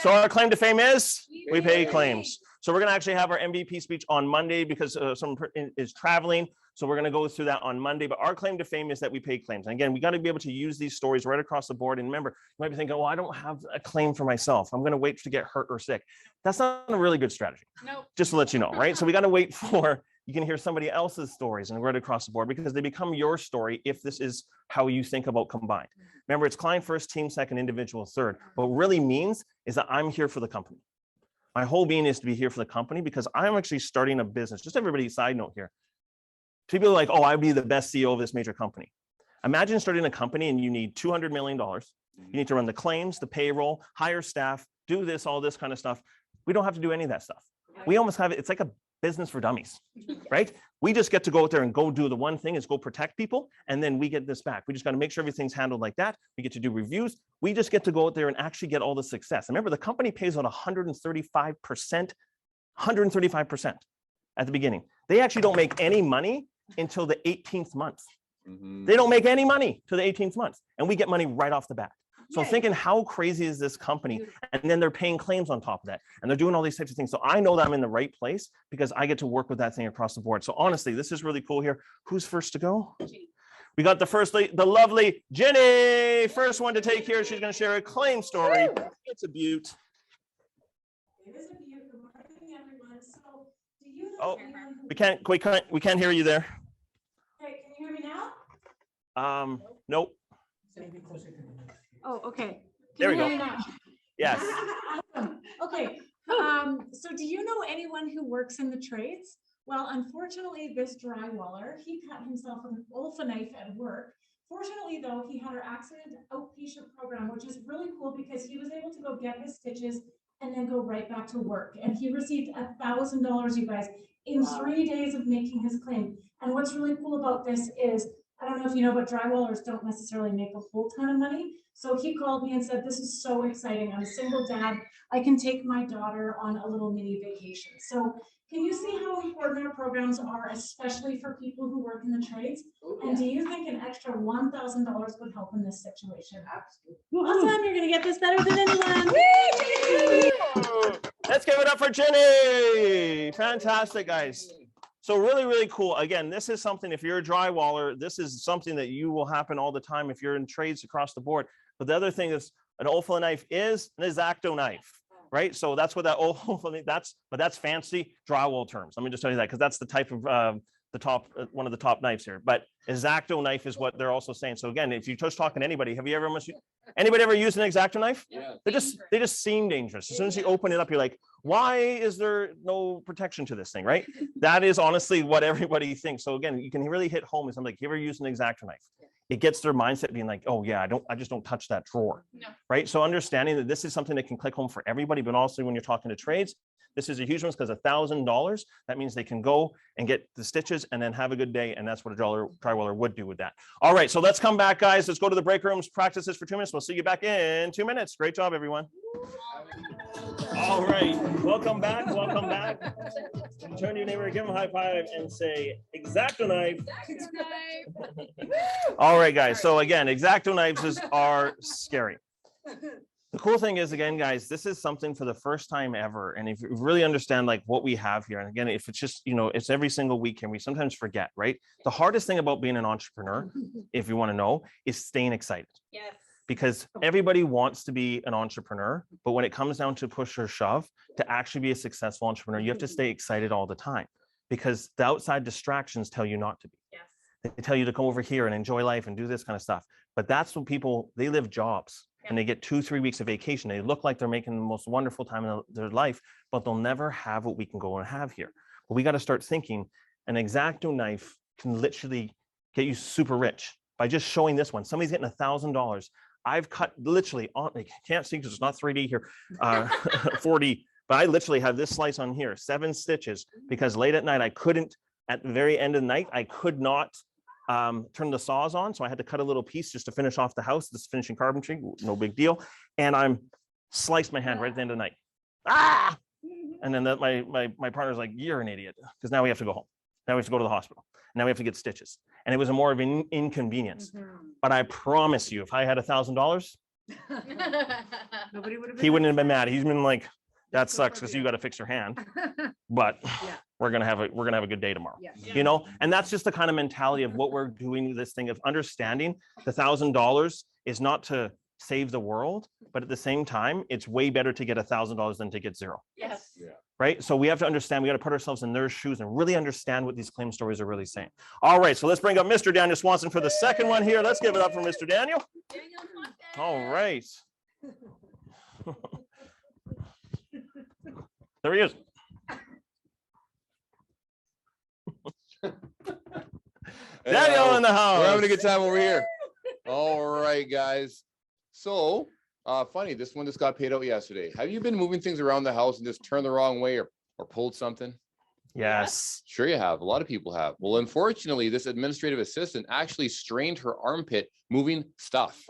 So our claim to fame is we pay claims. So we're going to actually have our MVP speech on Monday because someone is traveling. So we're going to go through that on Monday. But our claim to fame is that we pay claims. And again, we got to be able to use these stories right across the board. And remember, you might be thinking, well, I don't have a claim for myself. I'm going to wait to get hurt or sick. That's not a really good strategy. Nope. Just to let you know, right? So we got to wait for you can hear somebody else's stories and right across the board because they become your story if this is how you think about combined. Remember, it's client first, team second, individual third. What it really means is that I'm here for the company. My whole being is to be here for the company because I'm actually starting a business. Just everybody, side note here. People are like, oh, I'd be the best CEO of this major company. Imagine starting a company and you need $200 million. You need to run the claims, the payroll, hire staff, do this, all this kind of stuff. We don't have to do any of that stuff. We almost have it. It's like a business for dummies, right? We just get to go out there and go do the one thing is go protect people. And then we get this back. We just got to make sure everything's handled like that. We get to do reviews. We just get to go out there and actually get all the success. Remember, the company pays out 135% at the beginning. They actually don't make any money until the 18th month. They don't make any money till the 18th month. And we get money right off the bat. So thinking how crazy is this company? And then they're paying claims on top of that. And they're doing all these types of things. So I know that I'm in the right place because I get to work with that thing across the board. So honestly, this is really cool here. Who's first to go? We got the lovely Jenny, first one to take here. She's going to share a claim story. It's a beaut. It is a beaut. Good morning, everyone. So do you know Oh, anyone who... we can't hear you there. Okay, can you hear me now? Nope. Oh, okay. There we you go. hear me now? Yes. Awesome. Okay. So do you know anyone who works in the trades? Well, unfortunately, this drywaller, he cut himself with an Olfa knife at work. Fortunately, though, he had our accident outpatient program, which is really cool because he was able to go get his stitches and then go right back to work. And he received $1,000, you guys, in 3 days of making his claim. And what's really cool about this is, I don't know if you know, but drywallers don't necessarily make a whole ton of money. So he called me and said, this is so exciting. I'm a single dad. I can take my daughter on a little mini vacation. So can you see how important our programs are, especially for people who work in the trades? And do you think an extra $1,000 would help in this situation? Absolutely. Awesome. You're going to get this better than anyone. Let's give it up for Jenny. Fantastic, guys. So really, really cool. Again, this is something, if you're a drywaller, this is something that you will happen all the time if you're in trades across the board. But the other thing is an Olfa knife is an X-Acto knife, right? So that's what that Olfa, that's fancy drywall terms. Let me just tell you that because that's the type of one of the top knives here. But X-Acto knife is what they're also saying. So again, if you're just talking to anybody, have you ever anybody ever used an X-Acto knife? Yeah. They just seem dangerous. As soon as you open it up, you're like, why is there no protection to this thing, right? That is honestly what everybody thinks. So again, you can really hit home with something like, you ever used an X-Acto knife? It gets their mindset being like, oh yeah, I just don't touch that drawer, right? So understanding that this is something that can click home for everybody, but also when you're talking to trades, this is a huge one because $1,000, that means they can go and get the stitches and then have a good day. And that's what a drywaller would do with that. All right, so let's come back, guys. Let's go to the break rooms, practice this for 2 minutes. We'll see you back in 2 minutes. Great job, everyone. All right, welcome back, welcome back. Turn to your neighbor, give them a high five and say, X-Acto knife. All right, guys, so again, X-Acto knives are scary. The cool thing is, again, guys, this is something for the first time ever. And if you really understand like what we have here, and again, if it's just, it's every single weekend, we sometimes forget, right? The hardest thing about being an entrepreneur, if you want to know, is staying excited. Yes. Because everybody wants to be an entrepreneur, but when it comes down to push or shove, to actually be a successful entrepreneur, you have to stay excited all the time because the outside distractions tell you not to be. Yes. They tell you to come over here and enjoy life and do this kind of stuff. But that's what they live jobs. And they get 2-3 weeks of vacation. They look like they're making the most wonderful time in their life, but they'll never have what we can go and have here. But we got to start thinking an X-Acto knife can literally get you super rich by just showing this one. Somebody's getting $1,000. I've cut literally on, you can't see because it's not 3D here, 4D, but I literally have this slice on here, 7 stitches, because late at night, at the very end of the night, I could not turn the saws on. So I had to cut a little piece just to finish off the house, this finishing carpentry, no big deal. And I'm sliced my hand right at the end of the night. Ah! And then my partner's like, you're an idiot. Because now we have to go home. Now we have to go to the hospital. Now we have to get stitches. And it was more of an inconvenience. But I promise you, if I had $1,000, Nobody would have. He wouldn't have been mad. He's been like, that Just go sucks for because it. you got to fix your hand, but Yeah. we're gonna have a good day tomorrow. Yeah. You know, and that's just the kind of mentality of what we're doing with this thing of understanding the $1,000 is not to save the world, but at the same time, it's way better to get $1,000 than to get zero. Yes. Right? So we have to understand, we got to put ourselves in their shoes and really understand what these claim stories are really saying. All right, so let's bring up Mr. Daniel Swanson for the second one here. Let's give it up for Mr. Daniel. Daniel Swanson. All right. There he is. Daniel in the house. We're having a good time over here. All right, guys. So, funny, this one just got paid out yesterday. Have you been moving things around the house and just turned the wrong way or pulled something? Yes. Sure you have. A lot of people have. Well, unfortunately, this administrative assistant actually strained her armpit moving stuff.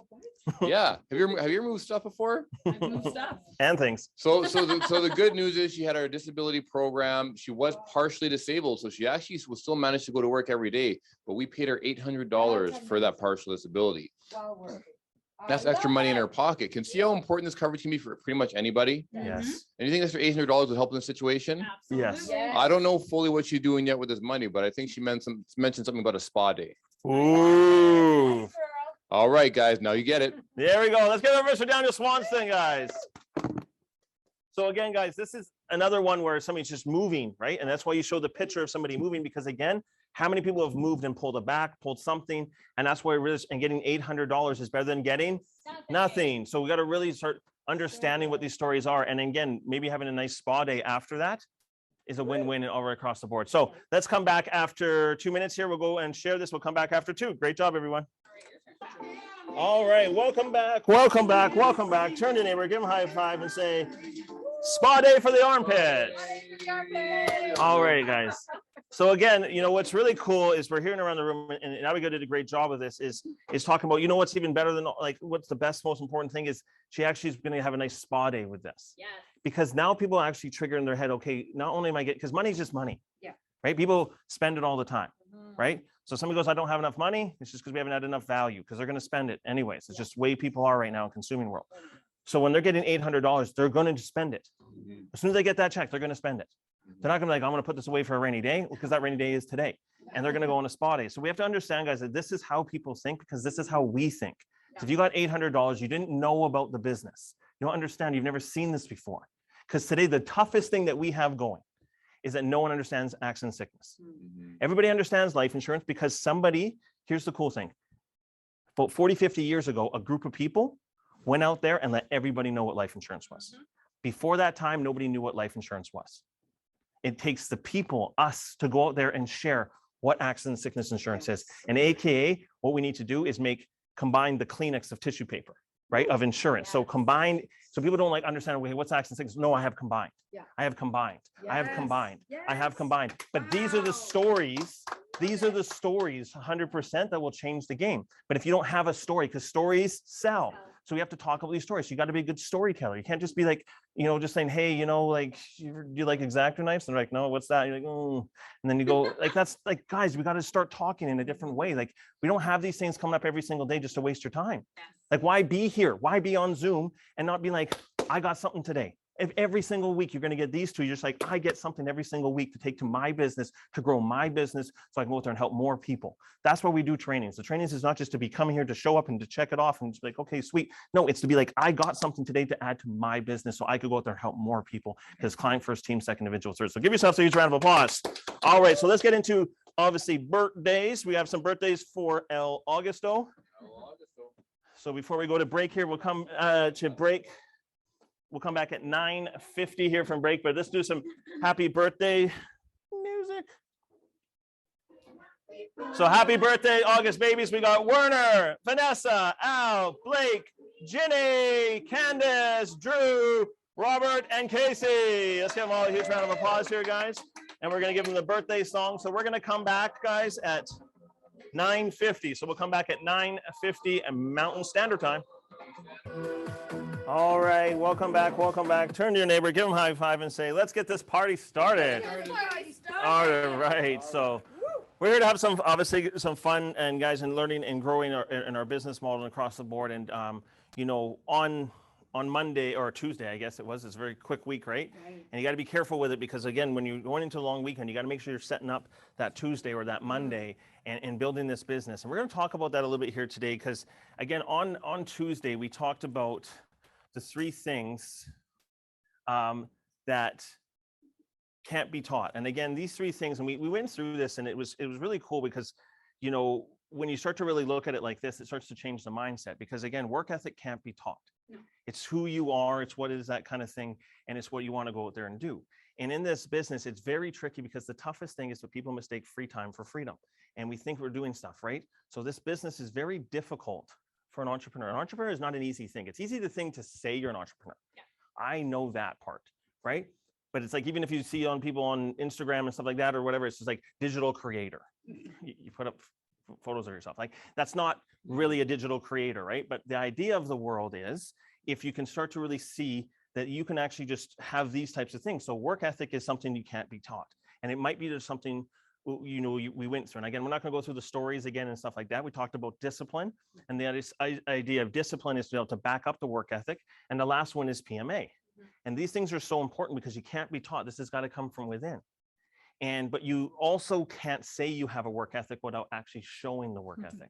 Yeah. Have you ever moved stuff before? I've moved stuff. And things. So the good news is she had her disability program. She was partially disabled, so she actually will still manage to go to work every day. But we paid her $800 for that partial disability. That's extra money in her pocket. Can see how important this coverage can be for pretty much anybody. Yes. Anything extra $800 would help in the situation. Yes. Absolutely. I don't know fully what she's doing yet with this money, but I think she mentioned something about a spa day. Ooh. All right, guys, now you get it. There we go. Let's get over Mr. Daniel Swanson, guys. So again, guys, this is another one where somebody's just moving, right? And that's why you show the picture of somebody moving, because again, how many people have moved and pulled it back, pulled something, and that's why really, and getting $800 is better than getting nothing. So we got to really start understanding what these stories are. And again, maybe having a nice spa day after that is a win-win all right across the board. So let's come back after 2 minutes here. We'll go and share this. We'll come back after 2. Great job, everyone. All right, welcome back, welcome back, welcome back. Turn to your neighbor, give him a high five and say, spa day for the armpit. All right, guys. So again, you know, what's really cool is we're hearing around the room, and Abigail did a great job of this, is talking about, you know, what's even better than, like, what's the best, most important thing is she actually is going to have a nice spa day with this. Yes. Because now people actually trigger in their head, okay, not only am I getting, because money's just money. Yeah. Right? People spend it all the time. Mhm. Right? So somebody goes, I don't have enough money. It's just because we haven't had enough value, because they're going to spend it anyways. It's just the way people are right now in consuming world. So when they're getting $800, they're going to spend it. As soon as they get that check, they're going to spend it. They're not going to be like, I'm going to put this away for a rainy day, because that rainy day is today. And they're going to go on a spa day. So we have to understand, guys, that this is how people think, because this is how we think. So if you got $800, you didn't know about the business. You don't understand. You've never seen this before. Because today, the toughest thing that we have going is that no one understands accident sickness. Everybody understands life insurance because somebody, here's the cool thing. About 40, 50 years ago, a group of people went out there and let everybody know what life insurance was. Before that time, nobody knew what life insurance was. It takes the people, us, to go out there and share what accident sickness insurance is. And AKA, what we need to do is combine the Kleenex of tissue paper, right, of insurance. So combined, so people don't like understand, okay, what's accident sickness? No, I have combined. Yeah. I have combined. I have Yes. combined. I have Yes. combined. But these are the stories. These are the stories 100% that will change the game. But if you don't have a story, because stories sell. So we have to talk about these stories. You got to be a good storyteller. You can't just be like, you know, just saying, hey, you know, like, you like X-Acto knives? And they're like, no, what's that? You're like, oh, and then you go, like, that's like, guys, we got to start talking in a different way. Like, we don't have these things coming up every single day just to waste your time. Yes. Like, why be here? Why be on Zoom and not be like, I got something today? If every single week you're going to get these two, you're just like, I get something every single week to take to my business, to grow my business, so I can go out there and help more people. That's why we do trainings. The trainings is not just to be coming here to show up and to check it off and just be like, okay, sweet. No, it's to be like, I got something today to add to my business so I could go out there and help more people, because client first, team second, individual third. So give yourself a huge round of applause. All right, so let's get into obviously birthdays. We have some birthdays for El Augusto. So before we go to break here, we'll come to break. We'll come back at 9:50 here from break, but let's do some happy birthday music. So happy birthday, August babies. We got Werner, Vanessa, Al, Blake, Ginny, Candace, Drew, Robert, and Casey. Let's give them all a huge round of applause here, guys. And we're going to give them the birthday song. So we're going to come back, guys, at 9:50. So we'll come back at 9:50 Mountain Standard Time. All right, welcome back, welcome back. Turn to your neighbor, give them a high five and say, let's get this party started. All right, so we're here to have some, obviously, some fun and guys, and learning and growing in our business model across the board. And, you know, on Monday or Tuesday, I guess it was, it's a very quick week, right? Right. And you got to be careful with it because again, when you're going into a long weekend, you got to make sure you're setting up that Tuesday or that Monday and building this business. And we're going to talk about that a little bit here today because again, on Tuesday, we talked about the 3 things that can't be taught. And again, these 3 things, and we went through this and it was really cool because, you know, when you start to really look at it like this, it starts to change the mindset because again, work ethic can't be taught. No. It's who you are, it's what is that kind of thing, and it's what you want to go out there and do. And in this business, it's very tricky because the toughest thing is that people mistake free time for freedom. And we think we're doing stuff, right? So this business is very difficult for an entrepreneur. An entrepreneur is not an easy thing. It's easy to say you're an entrepreneur. Yeah. I know that part, right? But it's like, even if you see on people on Instagram and stuff like that or whatever, it's just like digital creator. You put up photos of yourself. Like that's not really a digital creator, right? But the idea of the world is if you can start to really see that you can actually just have these types of things. So work ethic is something you can't be taught. And it might be just something, you know, we went through. And again, we're not going to go through the stories again and stuff like that. We talked about discipline. And the idea of discipline is to be able to back up the work ethic. And the last one is PMA. And these things are so important because you can't be taught. This has got to come from within. But you also can't say you have a work ethic without actually showing the work ethic,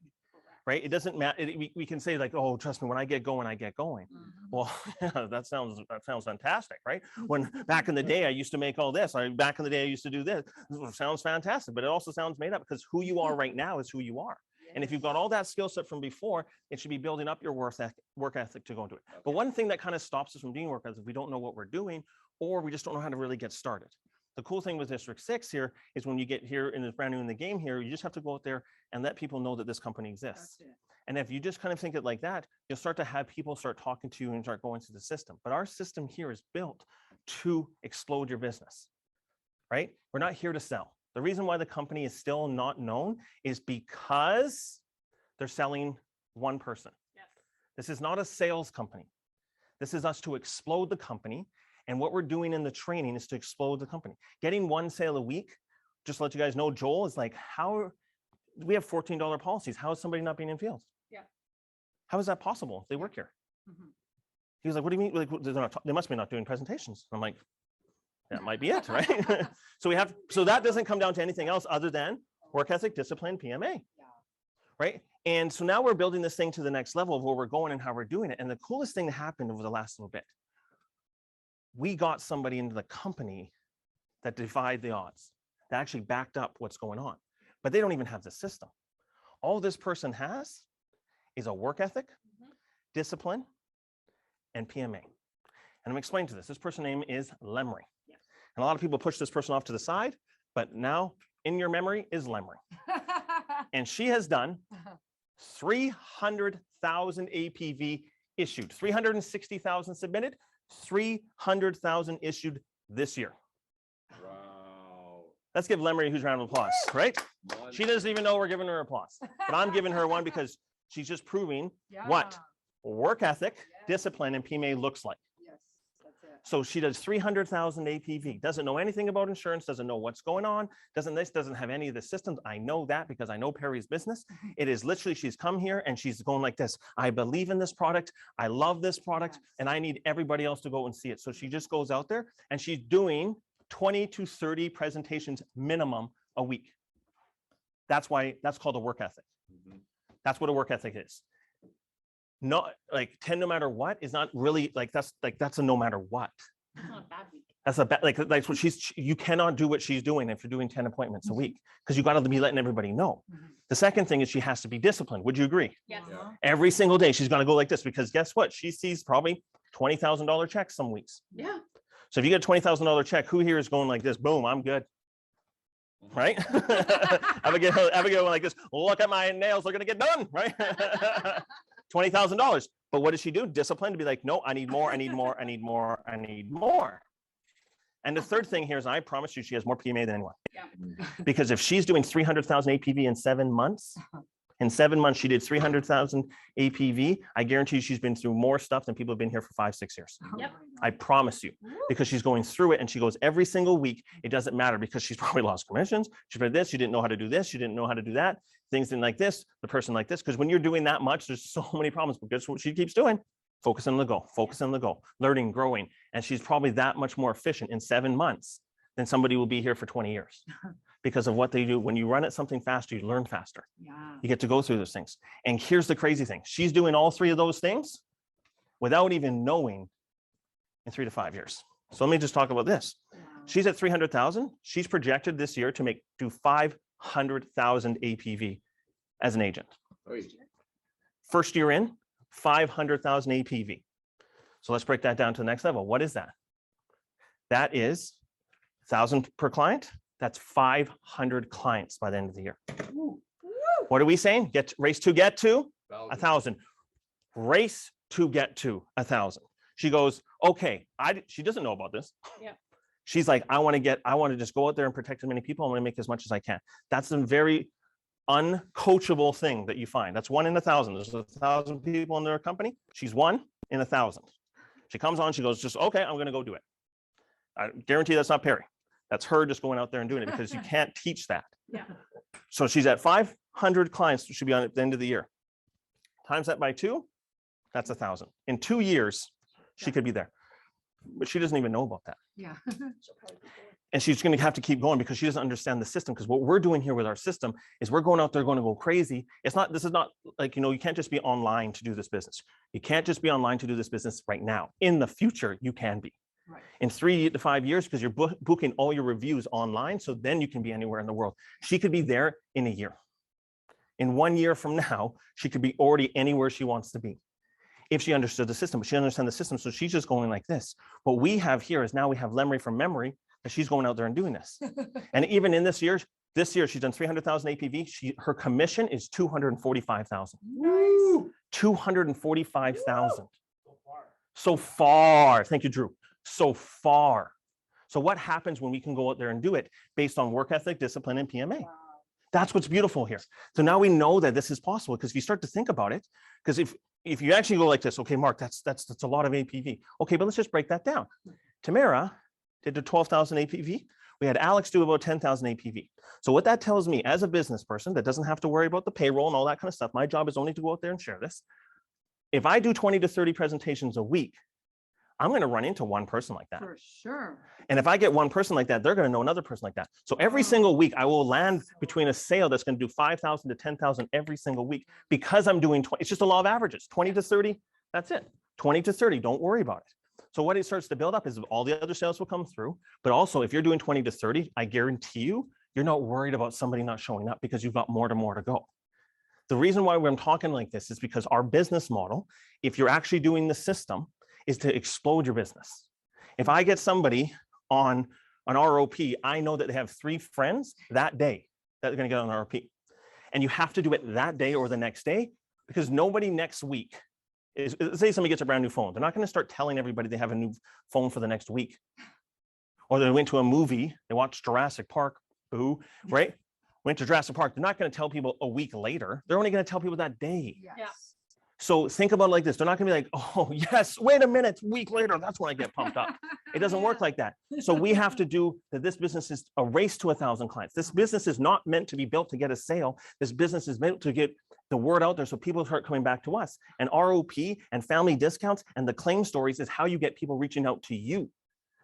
right? It doesn't matter. We can say like, oh, trust me, when I get going, I get going. Well, yeah, that sounds fantastic, right? When back in the day, I used to make all this. Back in the day, I used to do this. It sounds fantastic, but it also sounds made up because who you are right now is who you are. And if you've got all that skill set from before, it should be building up your work ethic to go into it. But one thing that kind of stops us from doing work ethic is we don't know what we're doing, or we just don't know how to really get started. The cool thing with District 6 here is when you get here and it's brand new in the game here, you just have to go out there and let people know that this company exists. And if you just kind of think it like that, you'll start to have people start talking to you and start going through the system. But our system here is built to explode your business, right? We're not here to sell. The reason why the company is still not known is because they're selling one person. Yes. This is not a sales company. This is us to explode the company. And what we're doing in the training is to explode the company. Getting 1 sale a week, just to let you guys know, Joel is like, how we have $14 policies. How is somebody not being in field? Yeah. How is that possible if they work here? Mhm. He was like, what do you mean? Like, they must be not doing presentations. I'm like, that might be it, right? So that doesn't come down to anything else other than work ethic, discipline, PMA, right? And so now we're building this thing to the next level of where we're going and how we're doing it. And the coolest thing that happened over the last little bit, we got somebody into the company that defied the odds, that actually backed up what's going on, but they don't even have the system. All this person has is a work ethic, discipline, and PMA. And I'm gonna explain to this. This person's name is Lemry. Yeah. And a lot of people push this person off to the side, but now in your memory is Lemry. And she has done 300,000 APV issued, 360,000 submitted, 300,000 issued this year. Wow. Let's give Lemry a huge round of applause, right? She doesn't even know we're giving her applause, but I'm giving her one because she's just proving what work ethic, discipline, and PMA looks like. Yes, that's it. So she does 300,000 APV, doesn't know anything about insurance, doesn't know what's going on, doesn't have any of the systems. I know that because I know Perry's business. It is literally, she's come here and she's going like this. I believe in this product. I love this product and I need everybody else to go and see it. So she just goes out there and she's doing 20 to 30 presentations minimum a week. That's called a work ethic. That's what a work ethic is. Not like 10 no matter what is not really that's a no matter what. It's not a bad week. That's a bad, like what you cannot do what she's doing if you're doing 10 appointments a week because you got to be letting everybody know. The second thing is she has to be disciplined. Would you agree? Yes. Yeah. Every single day she's going to go like this because guess what? She sees probably $20,000 checks some weeks. Yeah. So if you get a $20,000 check, who here is going like this? Boom, I'm good. Right? Abigail went like this. Look at my nails, they're going to get done. Right? $20,000. But what does she do? Discipline to be like, no, I need more, I need more, I need more, I need more. And the third thing here is I promise you she has more PMA than anyone. Yeah. Because if she's doing 300,000 APV in 7 months, in 7 months she did 300,000 APV, I guarantee you she's been through more stuff than people have been here for 5-6 years. Yep. I promise you, because she's going through it and she goes every single week. It doesn't matter because she's probably lost commissions. She did this, she didn't know how to do this, she didn't know how to do that. Things like this, the person like this, because when you're doing that much, there's so many problems. But guess what she keeps doing? focus on the goal, focus on the goal, learning, growing. And she's probably that much more efficient in 7 months than somebody will be here for 20 years because of what they do. When you run at something faster, you learn faster. Yeah. You get to go through those things. And here's the crazy thing. She's doing all 3 of those things without even knowing in 3 to 5 years. So let me just talk about this. Wow. She's at 300,000. She's projected this year to do 500,000 APV as an agent. Oy. First year in, 500,000 APV. So let's break that down to the next level. What is that? That is 1,000 per client. That's 500 clients by the end of the year. Ooh. What are we saying? Race to get to 1,000. 1,000. Race to get to 1,000. She goes, okay, she doesn't know about this. Yeah. She's like, I want to just go out there and protect as many people. I want to make as much as I can. That's a very uncoachable thing that you find. That's 1 in 1,000. There's 1,000 people in their company. She's 1 in 1,000. She comes on, she goes, just, okay, I'm going to go do it. I guarantee that's not Perry. That's her just going out there and doing it because you can't teach that. Yeah. So she's at 500 clients should be on at the end of the year. Times that by 2, that's 1,000. In 2 years, she could be there. But she doesn't even know about that. Yeah. And she's going to have to keep going because she doesn't understand the system. Because what we're doing here with our system is we're going out there going to go crazy. This is not like, you can't just be online to do this business. You can't just be online to do this business right now. In the future, you can be. Right. In 3 to 5 years, because you're booking all your reviews online. So then you can be anywhere in the world. She could be there in a year. In 1 year from now, she could be already anywhere she wants to be. If she understood the system, but she understands the system. So she's just going like this. What we have here is now we have Lemery from memory that she's going out there and doing this. And even in this year she's done 300,000 APV. Her commission is 245,000. Nice. 245,000. So far. Thank you, Drew. So far. So what happens when we can go out there and do it based on work ethic, discipline, and PMA? Wow. That's what's beautiful here. So now we know that this is possible because if you start to think about it, because if you actually go like this, okay, Mark, that's a lot of APV. Okay, but let's just break that down. Tamara did the 12,000 APV. We had Alex do about 10,000 APV. So what that tells me as a business person that doesn't have to worry about the payroll and all that kind of stuff, my job is only to go out there and share this. If I do 20 to 30 presentations a week, I'm going to run into one person like that. For sure. And if I get one person like that, they're going to know another person like that. So every single week, I will land between a sale that's going to do 5,000 to 10,000 every single week because I'm doing 20. It's just a law of averages. 20 to 30, that's it. 20 to 30, don't worry about it. So what it starts to build up is all the other sales will come through. But also, if you're doing 20 to 30, I guarantee you, you're not worried about somebody not showing up because you've got more to go. The reason why I'm talking like this is because our business model, if you're actually doing the system, is to explode your business. If I get somebody on an ROP, I know that they have 3 friends that day that are going to get on an ROP. And you have to do it that day or the next day because nobody next week is, say somebody gets a brand new phone. They're not going to start telling everybody they have a new phone for the next week. Or they went to a movie, they watched Jurassic Park, boo, right? Went to Jurassic Park. They're not going to tell people a week later. They're only going to tell people that day. Yes. Yeah. So think about it like this. They're not going to be like, oh, yes, wait a minute, a week later, that's when I get pumped up. It doesn't work like that. So we have to do that. This business is a race to 1,000 clients. This business is not meant to be built to get a sale. This business is meant to get the word out there so people start coming back to us. And ROP and family discounts and the claim stories is how you get people reaching out to you.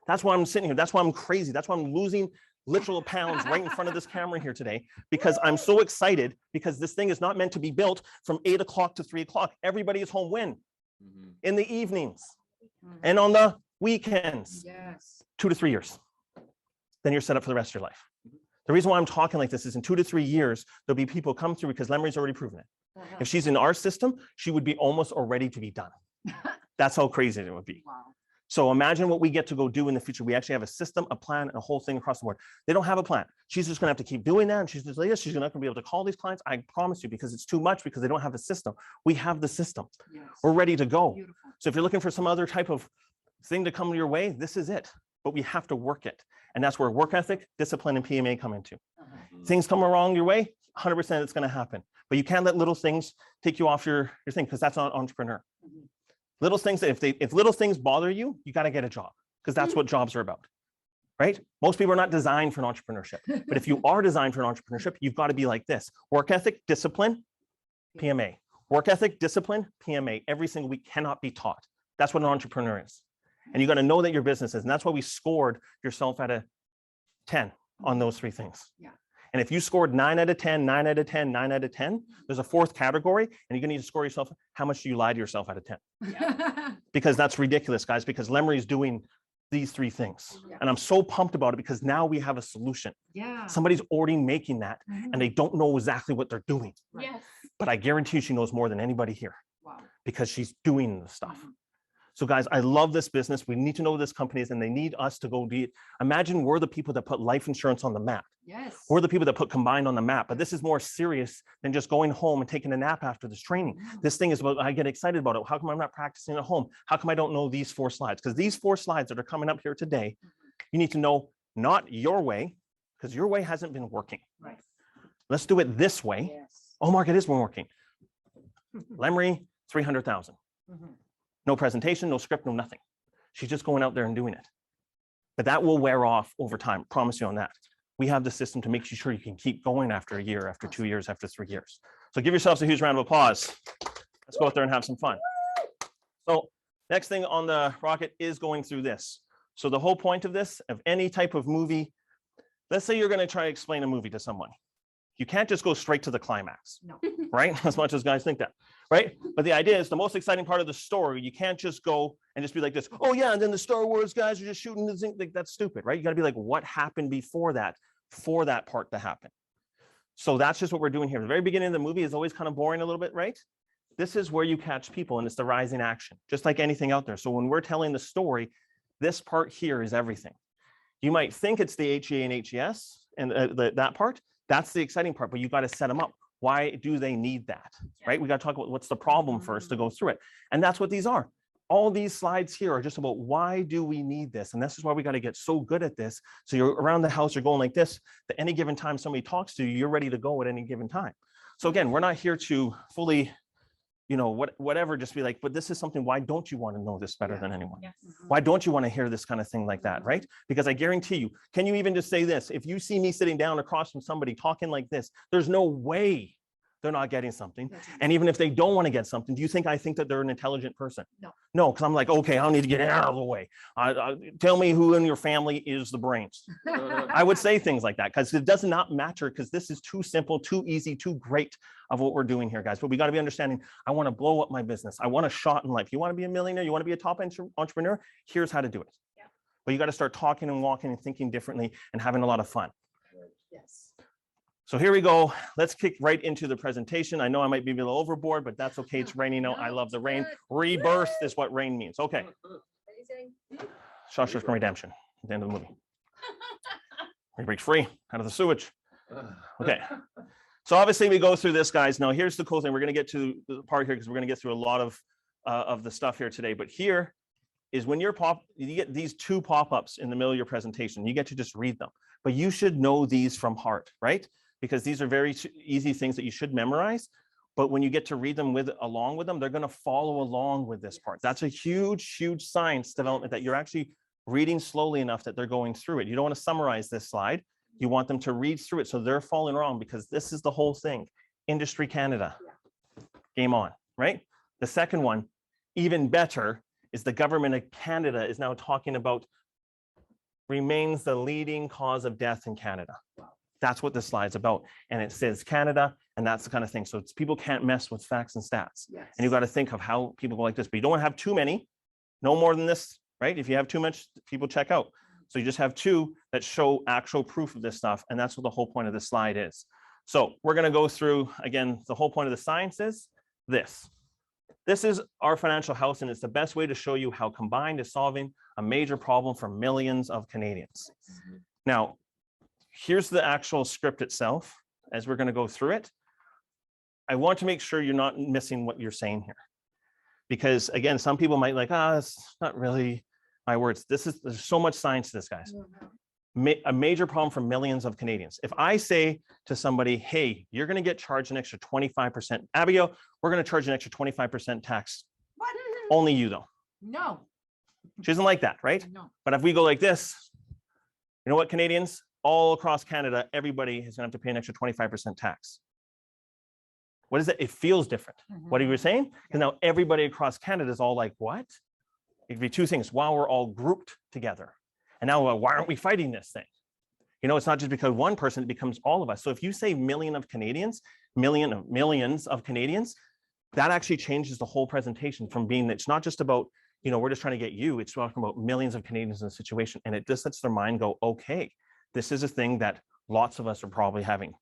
That's why I'm sitting here. That's why I'm crazy. That's why I'm losing literal pounds right in front of this camera here today, because I'm so excited because this thing is not meant to be built from 8 o'clock to 3 o'clock. Everybody is home when? In the evenings and on the weekends. Yes. 2 to 3 years. Then you're set up for the rest of your life. The reason why I'm talking like this is in 2 to 3 years, there'll be people come through because Lemery's already proven it. If she's in our system, she would be almost already to be done. That's how crazy it would be. Wow. So imagine what we get to go do in the future. We actually have a system, a plan, and a whole thing across the board. They don't have a plan. She's just going to have to keep doing that. And she's just like, yes, she's not going to be able to call these clients. I promise you, because it's too much because they don't have a system. We have the system. Yes. We're ready to go. Beautiful. So if you're looking for some other type of thing to come your way, this is it. But we have to work it. And that's where work ethic, discipline, and PMA come into. Things come along your way, 100% it's going to happen. But you can't let little things take you off your thing because that's not entrepreneur. Mhm. Little things that if little things bother you, you got to get a job because that's what jobs are about, right? Most people are not designed for an entrepreneurship, but if you are designed for an entrepreneurship, you've got to be like this: work ethic, discipline, PMA. Work ethic, discipline, PMA, every single week cannot be taught. That's what an entrepreneur is. And you got to know that your business is. And that's why we scored yourself at a 10 on those 3 things. Yeah. And if you scored 9 out of 10, 9 out of 10, 9 out of 10, there's a 4th category, and you're going to need to score yourself. How much do you lie to yourself out of 10? Because that's ridiculous, guys, because Lemery is doing these 3 things. Yeah. And I'm so pumped about it because now we have a solution. Yeah. Somebody's already making that Mhm. and they don't know exactly what they're doing. Right. Yes. But I guarantee you she knows more than anybody here Wow. because she's doing the stuff. Mhm. So guys, I love this business. We need to know who this company is and they need us to go be, imagine we're the people that put life insurance on the map. Yes. We're the people that put combined on the map, but this is more serious than just going home and taking a nap after this training. Mhm. This thing is about, I get excited about it. How come I'm not practicing at home? How come I don't know these 4 slides? Because these 4 slides that are coming up here today, you need to know not your way, because your way hasn't been working. Right. Let's do it this way. Yes. Oh, Mark, it is working. Lemery, 300,000. Mhm. No presentation, no script, no nothing. She's just going out there and doing it. But that will wear off over time. Promise you on that. We have the system to make you sure you can keep going after a year, after 2 years, after 3 years. So give yourselves a huge round of applause. Let's go out there and have some fun. So next thing on the rocket is going through this. So the whole point of this, of any type of movie, let's say you're going to try to explain a movie to someone. You can't just go straight to the climax, No. right? As much as guys think that, right? But the idea is the most exciting part of the story, you can't just go and just be like this, oh yeah, and then the Star Wars guys are just shooting the zinc. Like, that's stupid, right? You got to be like, what happened before that for that part to happen? So that's just what we're doing here. The very beginning of the movie is always kind of boring a little bit, right? This is where you catch people and it's the rising action, just like anything out there. So when we're telling the story, this part here is everything. You might think it's the HEA and HES and that part. That's the exciting part, but you got to set them up. Why do they need that, right? We got to talk about what's the problem first to go through it. And that's what these are. All these slides here are just about why do we need this? And this is why we got to get so good at this. So you're around the house, you're going like this, that any given time somebody talks to you, you're ready to go at any given time. So again, we're not here to fully, you know, whatever, just be like, but this is something, why don't you want to know this better than anyone? Yes. Why don't you want to hear this kind of thing like that, right? Because I guarantee you, can you even just say this? If you see me sitting down across from somebody talking like this, there's no way they're not getting something. That's right. And even if they don't want to get something, do you think I think that they're an intelligent person? No. No, because I'm like, okay, I need to get it out of the way. Tell me who in your family is the brains. I would say things like that because it does not matter because this is too simple, too easy, too great of what we're doing here, guys. But we got to be understanding, I want to blow up my business. I want a shot in life. You want to be a millionaire? You want to be a top entrepreneur? Here's how to do it. Yeah. But you got to start talking and walking and thinking differently and having a lot of fun. Yes. So here we go. Let's kick right into the presentation. I know I might be a little overboard, but that's okay. It's raining out. I love the rain. Rebirth is what rain means. Okay. Shawshank Redemption at the end of the movie. We break free out of the sewage. Okay. So obviously we go through this, guys. Now here's the cool thing. We're going to get to the part here because we're going to get through a lot of the stuff here today. But here is when you get these 2 pop-ups in the middle of your presentation. You get to just read them. But you should know these from heart, right? Because these are very easy things that you should memorize. But when you get to read them along with them, they're going to follow along with this part. That's a huge, huge science development that you're actually reading slowly enough that they're going through it. You don't want to summarize this slide. You want them to read through it so they're following along because this is the whole thing. Industry Canada. Game on, right? The second one, even better, is the government of Canada is now talking about remains the leading cause of death in Canada. That's what this slide's about. And it says Canada, and that's the kind of thing. So people can't mess with facts and stats. Yes. And you've got to think of how people go like this, but you don't want to have too many, no more than this, right? If you have too much, people check out. So you just have 2 that show actual proof of this stuff. And that's what the whole point of this slide is. So we're going to go through, again, the whole point of the science is this. This is our financial house, and it's the best way to show you how Combined is solving a major problem for millions of Canadians. Now, here's the actual script itself as we're going to go through it. I want to make sure you're not missing what you're saying here. Because again, some people might like, it's not really my words. There's so much science to this, guys. A major problem for millions of Canadians. If I say to somebody, hey, you're going to get charged an extra 25%. Abigail, we're going to charge an extra 25% tax. What? Only you though. No. She doesn't like that, right? No. But if we go like this, you know what, Canadians? All across Canada, everybody is going to have to pay an extra 25% tax. What is it? It feels different. What are you saying? Because now everybody across Canada is all like, what? It could be two things. Wow, we're all grouped together. And now why aren't we fighting this thing? You know, it's not just because one person, it becomes all of us. So if you say millions of Canadians, that actually changes the whole presentation from being that it's not just about, you know, we're just trying to get you, it's talking about millions of Canadians in the situation. And it just lets their mind go, okay, this is a thing that lots of us are probably having.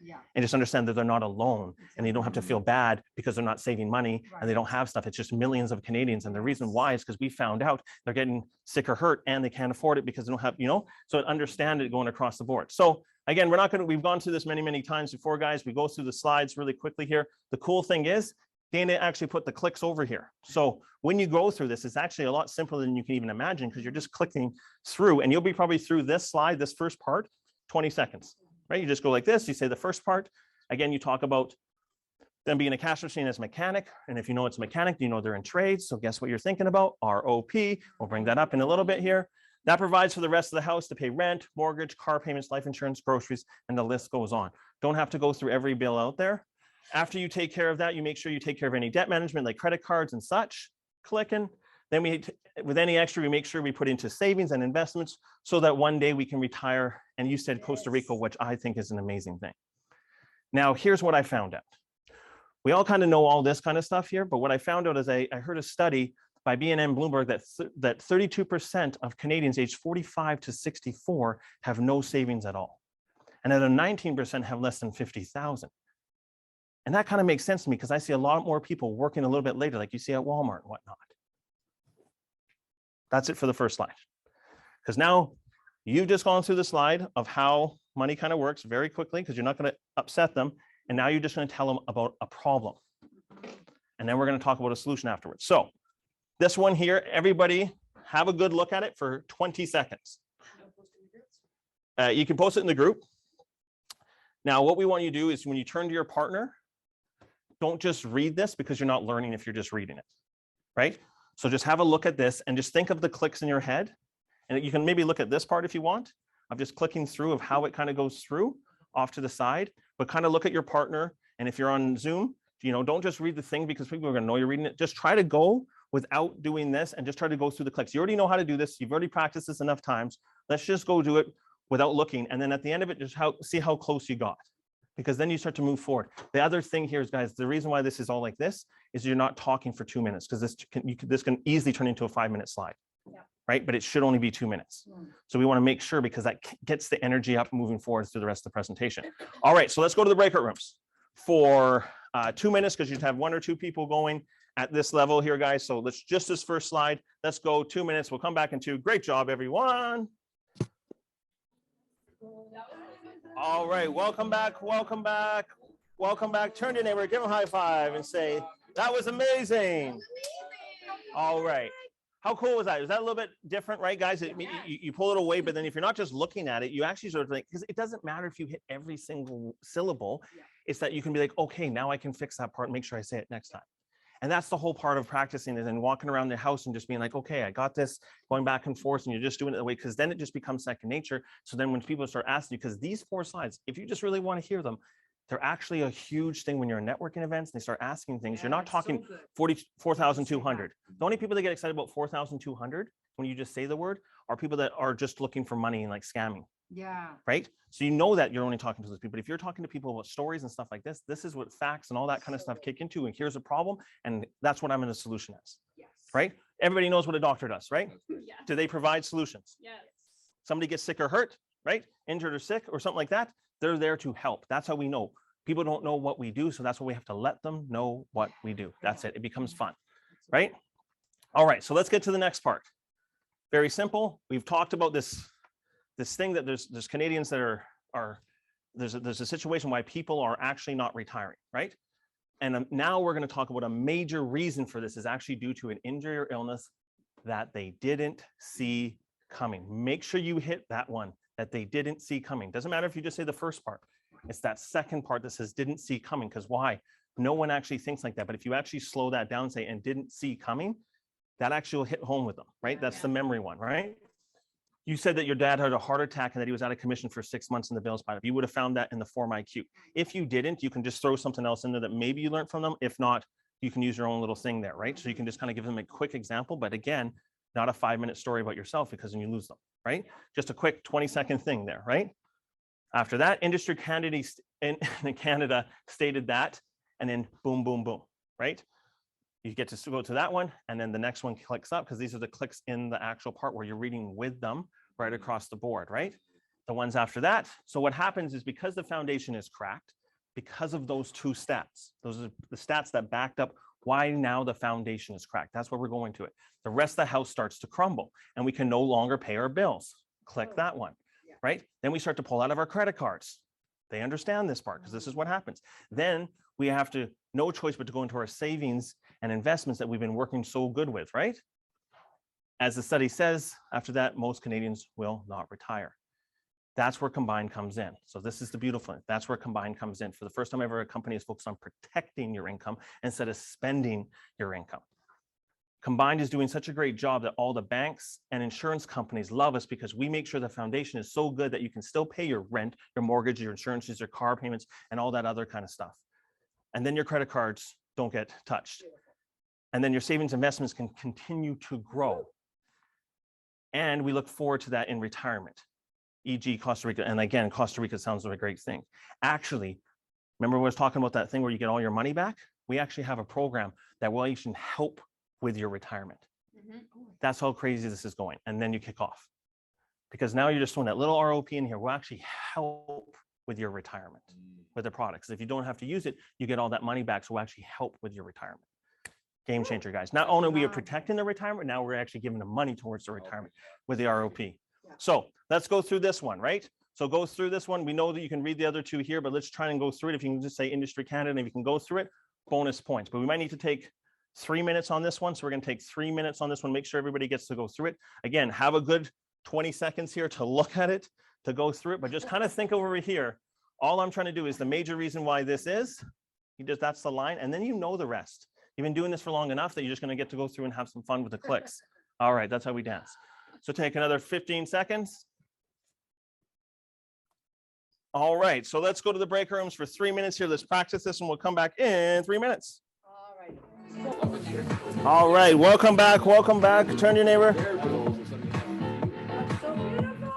Yeah. And just understand that they're not alone and they don't have to feel bad because they're not saving money and they don't have stuff. It's just millions of Canadians. And the reason why is because we found out they're getting sick or hurt and they can't afford it because they don't have, you know, so understand it going across the board. So again, we've gone through this many, many times before, guys. We go through the slides really quickly here. The cool thing is Dana actually put the clicks over here. So when you go through this, it's actually a lot simpler than you can even imagine because you're just clicking through and you'll be probably through this slide, this first part, 20 seconds, right? You just go like this, you say the first part. Again, you talk about them being a cash machine as a mechanic. And if you know it's a mechanic, you know they're in trades. So guess what you're thinking about? ROP. We'll bring that up in a little bit here. That provides for the rest of the house to pay rent, mortgage, car payments, life insurance, groceries, and the list goes on. Don't have to go through every bill out there. After you take care of that, you make sure you take care of any debt management like credit cards and such, clicking. Then with any extra, we make sure we put into savings and investments so that one day we can retire. And you said Costa Rica, which I think is an amazing thing. Now, here's what I found out. We all kind of know all this kind of stuff here, but what I found out is I heard a study by BNN Bloomberg that 32% of Canadians aged 45 to 64 have no savings at all. And another 19% have less than 50,000. And that kind of makes sense to me because I see a lot more people working a little bit later, like you see at Walmart and whatnot. That's it for the first slide. Because now you've just gone through the slide of how money kind of works very quickly because you're not going to upset them. And now you're just going to tell them about a problem. And then we're going to talk about a solution afterwards. So this one here, everybody have a good look at it for 20 seconds. You can post it in the group. Now, what we want you to do is when you turn to your partner, don't just read this because you're not learning if you're just reading it, right? So just have a look at this and just think of the clicks in your head. And you can maybe look at this part if you want, of just clicking through of how it kind of goes through off to the side, but kind of look at your partner. And if you're on Zoom, you know, don't just read the thing because people are going to know you're reading it. Just try to go without doing this and just try to go through the clicks. You already know how to do this. You've already practiced this enough times. Let's just go do it without looking. And then at the end of it, just see how close you got, because then you start to move forward. The other thing here is, guys, the reason why this is all like this is you're not talking for 2 minutes because this can easily turn into a 5-minute slide, right? But it should only be 2 minutes. So we want to make sure because that gets the energy up moving forward through the rest of the presentation. All right, so let's go to the breakout rooms for 2 minutes because you'd have 1 or 2 people going at this level here, guys. So let's just this first slide. Let's go 2 minutes. We'll come back in 2. Great job, everyone. All right, welcome back, welcome back, welcome back. Turn to your neighbor, give them a high five and say, that was amazing. All right. How cool was that? Is that a little bit different, right, guys? You pull it away, but then if you're not just looking at it, you actually sort of think, because it doesn't matter if you hit every single syllable, it's that you can be like, okay, now I can fix that part and make sure I say it next time. And that's the whole part of practicing is and walking around the house and just being like, okay, I got this, going back and forth, and you're just doing it that way, because then it just becomes second nature. So then when people start asking you, because these 4 slides, if you just really want to hear them, they're actually a huge thing when you're in networking events and they start asking things. You're not talking 4,200. The only people that get excited about 4,200 when you just say the word are people that are just looking for money and like scamming. Yeah. Right. So you know that you're only talking to those people. But if you're talking to people about stories and stuff like this, this is what facts and all that kind of stuff kick into. And here's a problem. And that's what I'm in a solution as. Yes. Right. Everybody knows what a doctor does, right? Yes. Do they provide solutions? Yes. Somebody gets sick or hurt, right? Injured or sick or something like that. They're there to help. That's how we know. People don't know what we do. So that's why we have to let them know what we do. That's it. It becomes fun. Right. All right. So let's get to the next part. Very simple. We've talked about this thing that there's Canadians that there's a situation why people are actually not retiring, right? And now we're going to talk about a major reason for this is actually due to an injury or illness that they didn't see coming. Make sure you hit that one, that they didn't see coming. Doesn't matter if you just say the first part. It's that second part that says didn't see coming, because why? No one actually thinks like that. But if you actually slow that down, say, and didn't see coming, that actually will hit home with them, right? That's the memory one, right? You said that your dad had a heart attack and that he was out of commission for 6 months and the bills piled up. You would have found that in the Form IQ. If you didn't, you can just throw something else in there that maybe you learned from them. If not, you can use your own little thing there, right? So you can just kind of give them a quick example, but again, not a 5-minute story about yourself because then you lose them, right? Just a quick 20-second thing there, right? After that, industry candidates in Canada stated that, and then boom, boom, boom, right? You get to go to that one, and then the next one clicks up because these are the clicks in the actual part where you're reading with them right across the board, right? The ones after that. So what happens is because the foundation is cracked, because of those two stats, those are the stats that backed up why now the foundation is cracked. That's where we're going to it. The rest of the house starts to crumble and we can no longer pay our bills. Click that one, right? Then we start to pull out of our credit cards. They understand this part because this is what happens. Then we have to, no choice but to go into our savings and investments that we've been working so good with, right? As the study says, after that, most Canadians will not retire. That's where Combined comes in. So this is the beautiful thing. That's where Combined comes in. For the first time ever, a company is focused on protecting your income instead of spending your income. Combined is doing such a great job that all the banks and insurance companies love us because we make sure the foundation is so good that you can still pay your rent, your mortgage, your insurances, your car payments, and all that other kind of stuff. And then your credit cards don't get touched. And then your savings investments can continue to grow. And we look forward to that in retirement, e.g. Costa Rica. And again, Costa Rica sounds like a great thing. Actually, remember we was talking about that thing where you get all your money back? We actually have a program that will actually help with your retirement. That's how crazy this is going. And then you kick off. Because now you're just throwing that little ROP in here. We'll actually help with your retirement with the products. If you don't have to use it, you get all that money back. So we'll actually help with your retirement. Game changer, guys. Not only are we protecting the retirement, now we're actually giving them money towards the retirement with the ROP. So let's go through this one, right? So go through this one. We know that you can read the other two here, but let's try and go through it. If you can just say Industry Canada, if you can go through it, bonus points. But we might need to take 3 minutes on this one. So we're going to take 3 minutes on this one. Make sure everybody gets to go through it. Again, have a good 20 seconds here to look at it, to go through it, but just kind of think over here. All I'm trying to do is the major reason why this is, that's the line, and then you know the rest. You've been doing this for long enough that you're just going to get to go through and have some fun with the clicks. All right, that's how we dance. So take another 15 seconds. All right, so let's go to the break rooms for 3 minutes here. Let's practice this and we'll come back in 3 minutes. All right, welcome back, welcome back. Turn to your neighbor.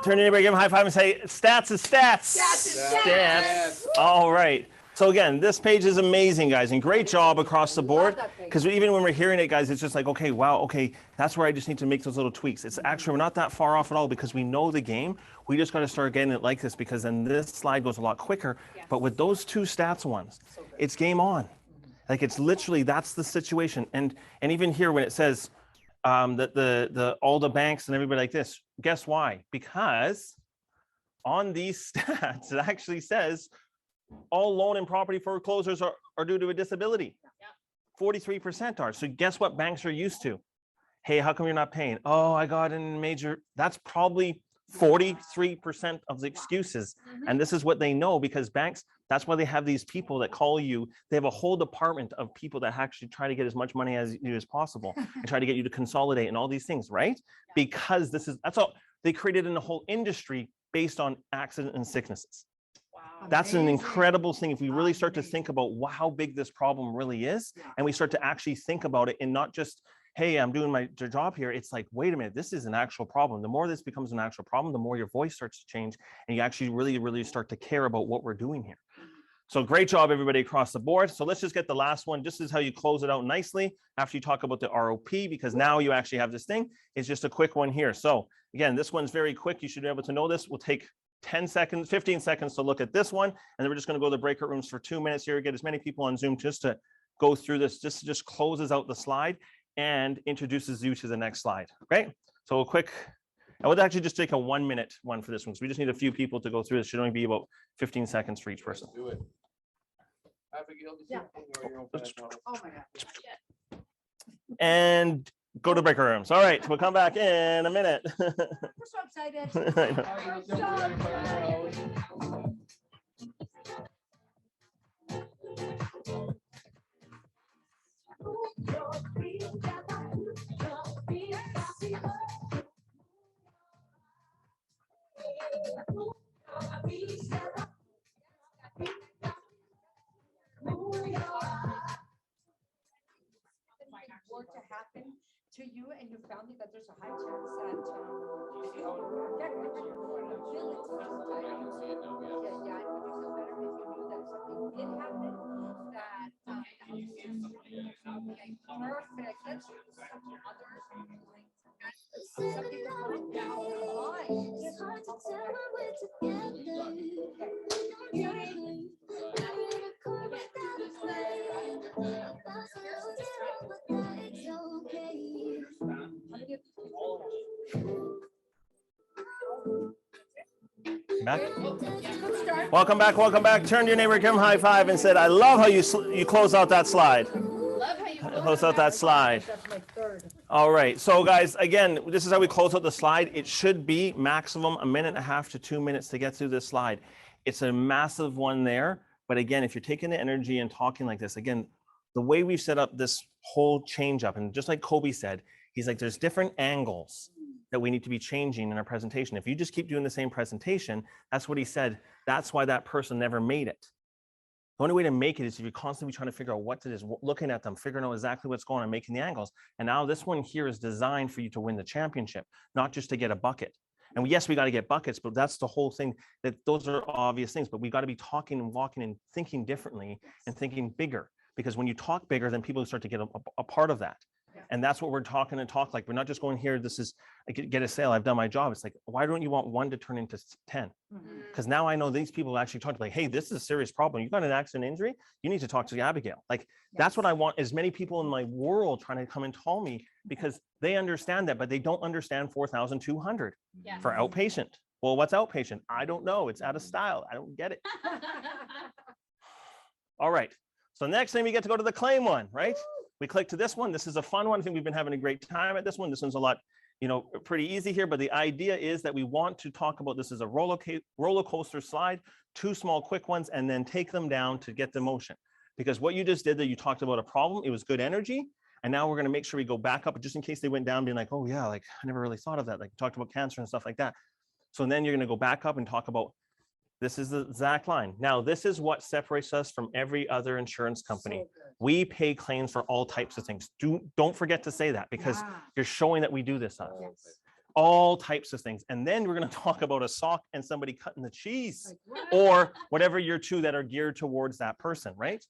Turn to your neighbor, give him a high five and say, stats is stats. Stats. All right. So again, this page is amazing, guys, and great job across the board. Because even when we're hearing it, guys, it's just like, okay, wow, okay, that's where I just need to make those little tweaks. It's actually, we're not that far off at all because we know the game. We just got to start getting it like this because then this slide goes a lot quicker. But with those two stats ones, it's game on. Like it's literally, that's the situation. And even here when it says that all the banks and everybody like this, guess why? Because on these stats, it actually says, all loan and property foreclosures are due to a disability. 43% are. So guess what banks are used to? Hey, how come you're not paying? Oh, I got in major. That's probably 43% of the excuses. And this is what they know because banks, that's why they have these people that call you. They have a whole department of people that actually try to get as much money as you as possible and try to get you to consolidate and all these things, right? Because that's all they created in the whole industry based on accident and sicknesses. That's an incredible thing if we really start to think about how big this problem really is, and we start to actually think about it and not just, hey, I'm doing my job here. It's like, wait a minute, this is an actual problem. The more this becomes an actual problem, the more your voice starts to change and you actually really, really start to care about what we're doing here. So great job, everybody across the board. So let's just get the last one. This is how you close it out nicely after you talk about the ROP, because now you actually have this thing. It's just a quick one here. So again, this one's very quick. You should be able to know this. We'll take 10 seconds, 15 seconds to look at this one. And then we're just going to go to the breakout rooms for 2 minutes here, get as many people on Zoom just to go through this. Just closes out the slide and introduces you to the next slide. Okay. So a quick, I would actually just take a 1 minute one for this one. So we just need a few people to go through this. Should only be about 15 seconds for each person. Do it. Abigail, Yeah. Oh my God. And go to breakout rooms. All right. We'll come back in a minute. We're so excited. I know. Were to happen to you and your family, that there's a high chance that if you overreact, you feel it sometimes. Yeah, would you feel better if you knew that something did happen? That okay, perfect. Let's do some other like some people put down their lives. It's hard to tell when we're together. Back. Welcome back. Welcome back. Turn to your neighbor, give him a high five, and said, "I love how you close out that slide." Love how you Close out that slide. That's my third. All right. So, guys, again, this is how we close out the slide. It should be maximum 1.5 to 2 minutes to get through this slide. It's a massive one there. But again, if you're taking the energy and talking like this, again, the way we've set up this whole change up, and just like Kobe said, he's like, there's different angles that we need to be changing in our presentation. If you just keep doing the same presentation, that's what he said. That's why that person never made it. The only way to make it is if you're constantly trying to figure out what it is, looking at them, figuring out exactly what's going on, making the angles. And now this one here is designed for you to win the championship, not just to get a bucket. And yes, we got to get buckets, but that's the whole thing, that those are obvious things, but we got to be talking and walking and thinking differently and thinking bigger, because when you talk bigger, then people start to get a part of that. And that's what we're talking and talk like. We're not just going here, this is get a sale, I've done my job. It's like, why don't you want 1 to turn into 10? Because now I know these people actually talk like, hey, this is a serious problem. You got an accident injury, you need to talk to Abigail. Like, that's what I want, as many people in my world trying to come and tell me, because they understand that, but they don't understand 4,200 for outpatient. Well, what's outpatient? I don't know. It's out of style. I don't get it. All right. So next time we get to go to the claim one, right? We click to this one. This is a fun one. I think we've been having a great time at this one. This one's a lot, pretty easy here, but the idea is that we want to talk about this as a roller coaster slide, 2 small quick ones, and then take them down to get the motion. Because what you just did there, you talked about a problem. It was good energy. And now we're going to make sure we go back up just in case they went down being like, oh yeah, like I never really thought of that. Like talked about cancer and stuff like that. So then you're going to go back up and talk about, this is the exact line. Now, this is what separates us from every other insurance company. We pay claims for all types of things. Don't forget to say that, because you're showing that we do this on all types of things. And then we're going to talk about a sock and somebody cutting the cheese, or whatever your 2 that are geared towards that person, right?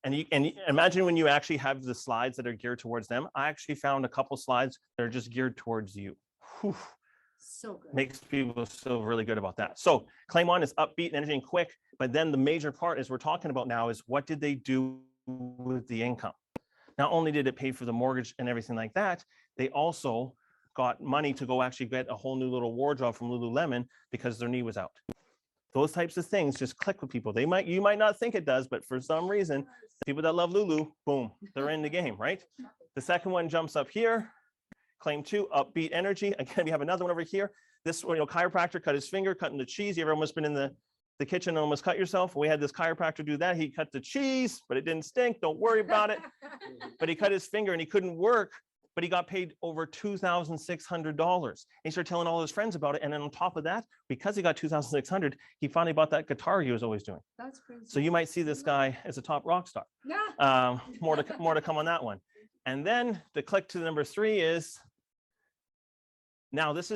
And you imagine when you actually have the slides that are geared towards them. I actually found a couple slides that are just geared towards you. Whew. So good. Makes people feel really good about that. So claim 1 is upbeat, energy, and quick. But then the major part is we're talking about now is, what did they do with the income? Not only did it pay for the mortgage and everything like that, they also got money to go actually get a whole new little wardrobe from Lululemon because their knee was out. Those types of things just click with people. You might not think it does, but for some reason, the people that love Lulu, boom, they're in the game, right? The second one jumps up here. Claim 2, upbeat energy. Again, we have another one over here. This one, chiropractor cut his finger, cutting the cheese. You ever almost been in the kitchen and almost cut yourself? We had this chiropractor do that. He cut the cheese, but it didn't stink. Don't worry about it. But he cut his finger and he couldn't work, but he got paid over $2,600. And he started telling all his friends about it. And then on top of that, because he got $2,600, he finally bought that guitar he was always doing. That's crazy. So you might see this guy as a top rock star. Yeah. More to come on that one. And then the click to the number 3 is, now this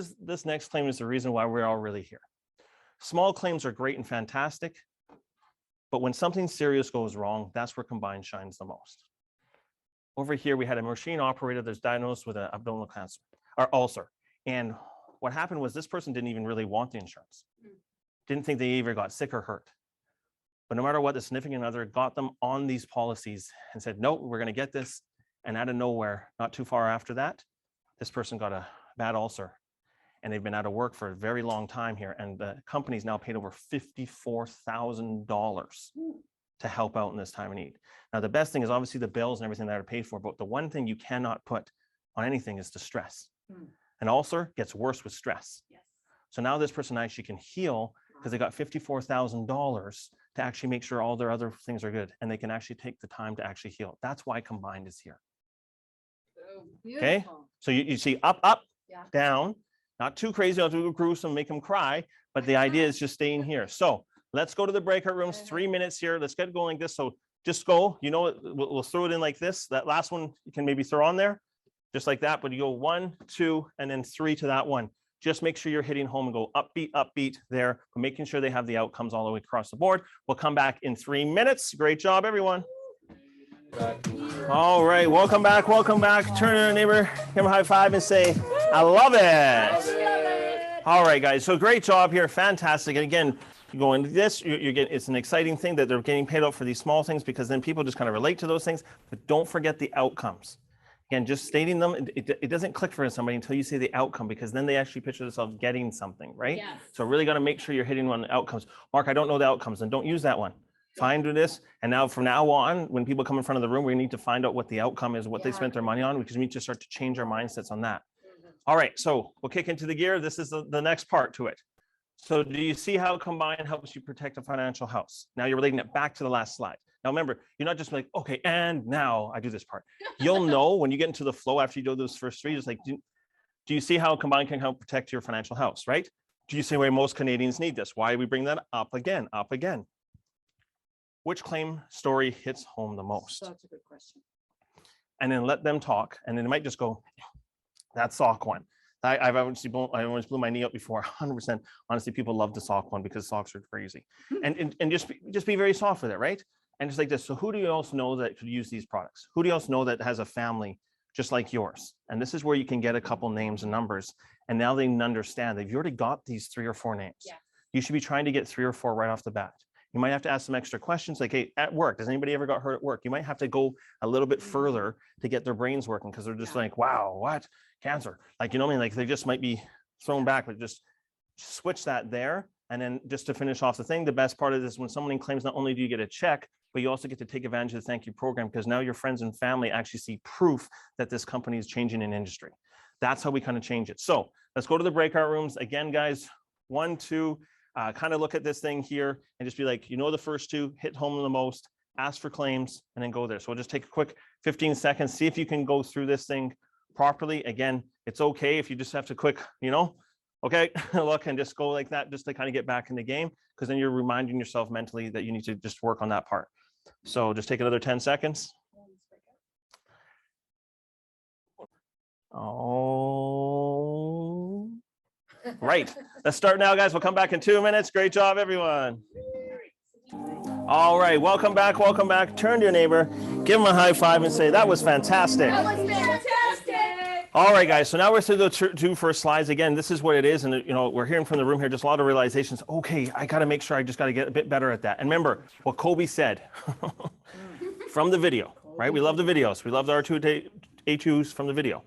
next claim is the reason why we're all really here. Small claims are great and fantastic, but when something serious goes wrong, that's where Combined shines the most. Over here, we had a machine operator that's diagnosed with an abdominal cancer or ulcer. And what happened was this person didn't even really want the insurance. Didn't think they either got sick or hurt. But no matter what, the significant other got them on these policies and said, nope, we're going to get this. And out of nowhere, not too far after that, this person got a bad ulcer, and they've been out of work for a very long time here. And the company's now paid over $54,000 to help out in this time of need. Now, the best thing is obviously the bills and everything that are paid for, but the one thing you cannot put on anything is the stress. An ulcer gets worse with stress. So now this person actually can heal because they got $54,000 to actually make sure all their other things are good, and they can actually take the time to actually heal. That's why Combined is here. Oh, Okay, beautiful. so you see up, Yeah. down, Not too crazy, not too gruesome, make them cry, but the idea is just staying here. So let's go to the breakout rooms, 3 minutes here. Let's get going like this. So just go, you know, we'll throw it in like this. That last one you can maybe throw on there, just like that. But you go 1, 2, and then 3 to that one. Just make sure you're hitting home and go upbeat, upbeat there, but making sure they have the outcomes all the way across the board. We'll come back in 3 minutes. Great job, everyone. All right, welcome back, welcome back. Turn to your neighbor, give them a high five and say, I love it. All right, guys, so great job here, fantastic. And again, you go into this, you get, it's an exciting thing that they're getting paid out for these small things because then people just kind of relate to those things, but don't forget the outcomes. Again, just stating them, it doesn't click for somebody until you say the outcome, because then they actually picture themselves getting something, right? Yes. So really got to make sure you're hitting on the outcomes. Mark, I don't know the outcomes, and don't use that one. Find this, and now from now on, when people come in front of the room, we need to find out what the outcome is, what they spent their money on, because we need to start to change our mindsets on that. All right, so we'll kick into the gear. This is the next part to it. So do you see how Combine helps you protect a financial house? Now you're relating it back to the last slide. Now remember, you're not just like, okay, and now I do this part. You'll know when you get into the flow after you do those first 3, just like, do you see how Combine can help protect your financial house, right? Do you see why most Canadians need this? Why we bring that up again, up again? Which claim story hits home the most? That's a good question. And then let them talk, and then it might just go, that sock one. I always blew my knee up before, 100%. Honestly, people love the sock one because socks are crazy. And just be very soft with it, right? And just like this. So who do you else know that could use these products? Who do you else know that has a family just like yours? And this is where you can get a couple names and numbers. And now they understand that if you already got these 3 or 4 names, Yeah. you should be trying to get 3 or 4 right off the bat. You might have to ask some extra questions like, hey, at work, does anybody ever got hurt at work? You might have to go a little bit further to get their brains working because they're just like, wow, what? Cancer. Like, you know what I mean? Like they just might be thrown back, but just switch that there. And then just to finish off the thing, the best part of this, when someone claims, not only do you get a check, but you also get to take advantage of the thank you program because now your friends and family actually see proof that this company is changing an industry. That's how we kind of change it. So let's go to the breakout rooms. Again, guys, 1, 2, kind of look at this thing here and just be like, you know, the first 2, hit home the most, ask for claims, and then go there. So we'll just take a quick 15 seconds, see if you can go through this thing properly. Again, it's okay if you just have to quick, you know, okay, look and just go like that, just to kind of get back in the game, because then you're reminding yourself mentally that you need to just work on that part. So just take another 10 seconds. Oh. Right. Let's start now, guys. We'll come back in 2 minutes. Great job, everyone. All right. Welcome back. Welcome back. Turn to your neighbor, give them a high five and say, that was fantastic. That was fantastic. All right, guys. So now we're through the 2 first slides. Again, this is what it is. And, you know, we're hearing from the room here, just a lot of realizations. Okay, I got to make sure I just got to get a bit better at that. And remember what Kobe said from the video, right? We love the videos. We love the R2A2s from the video.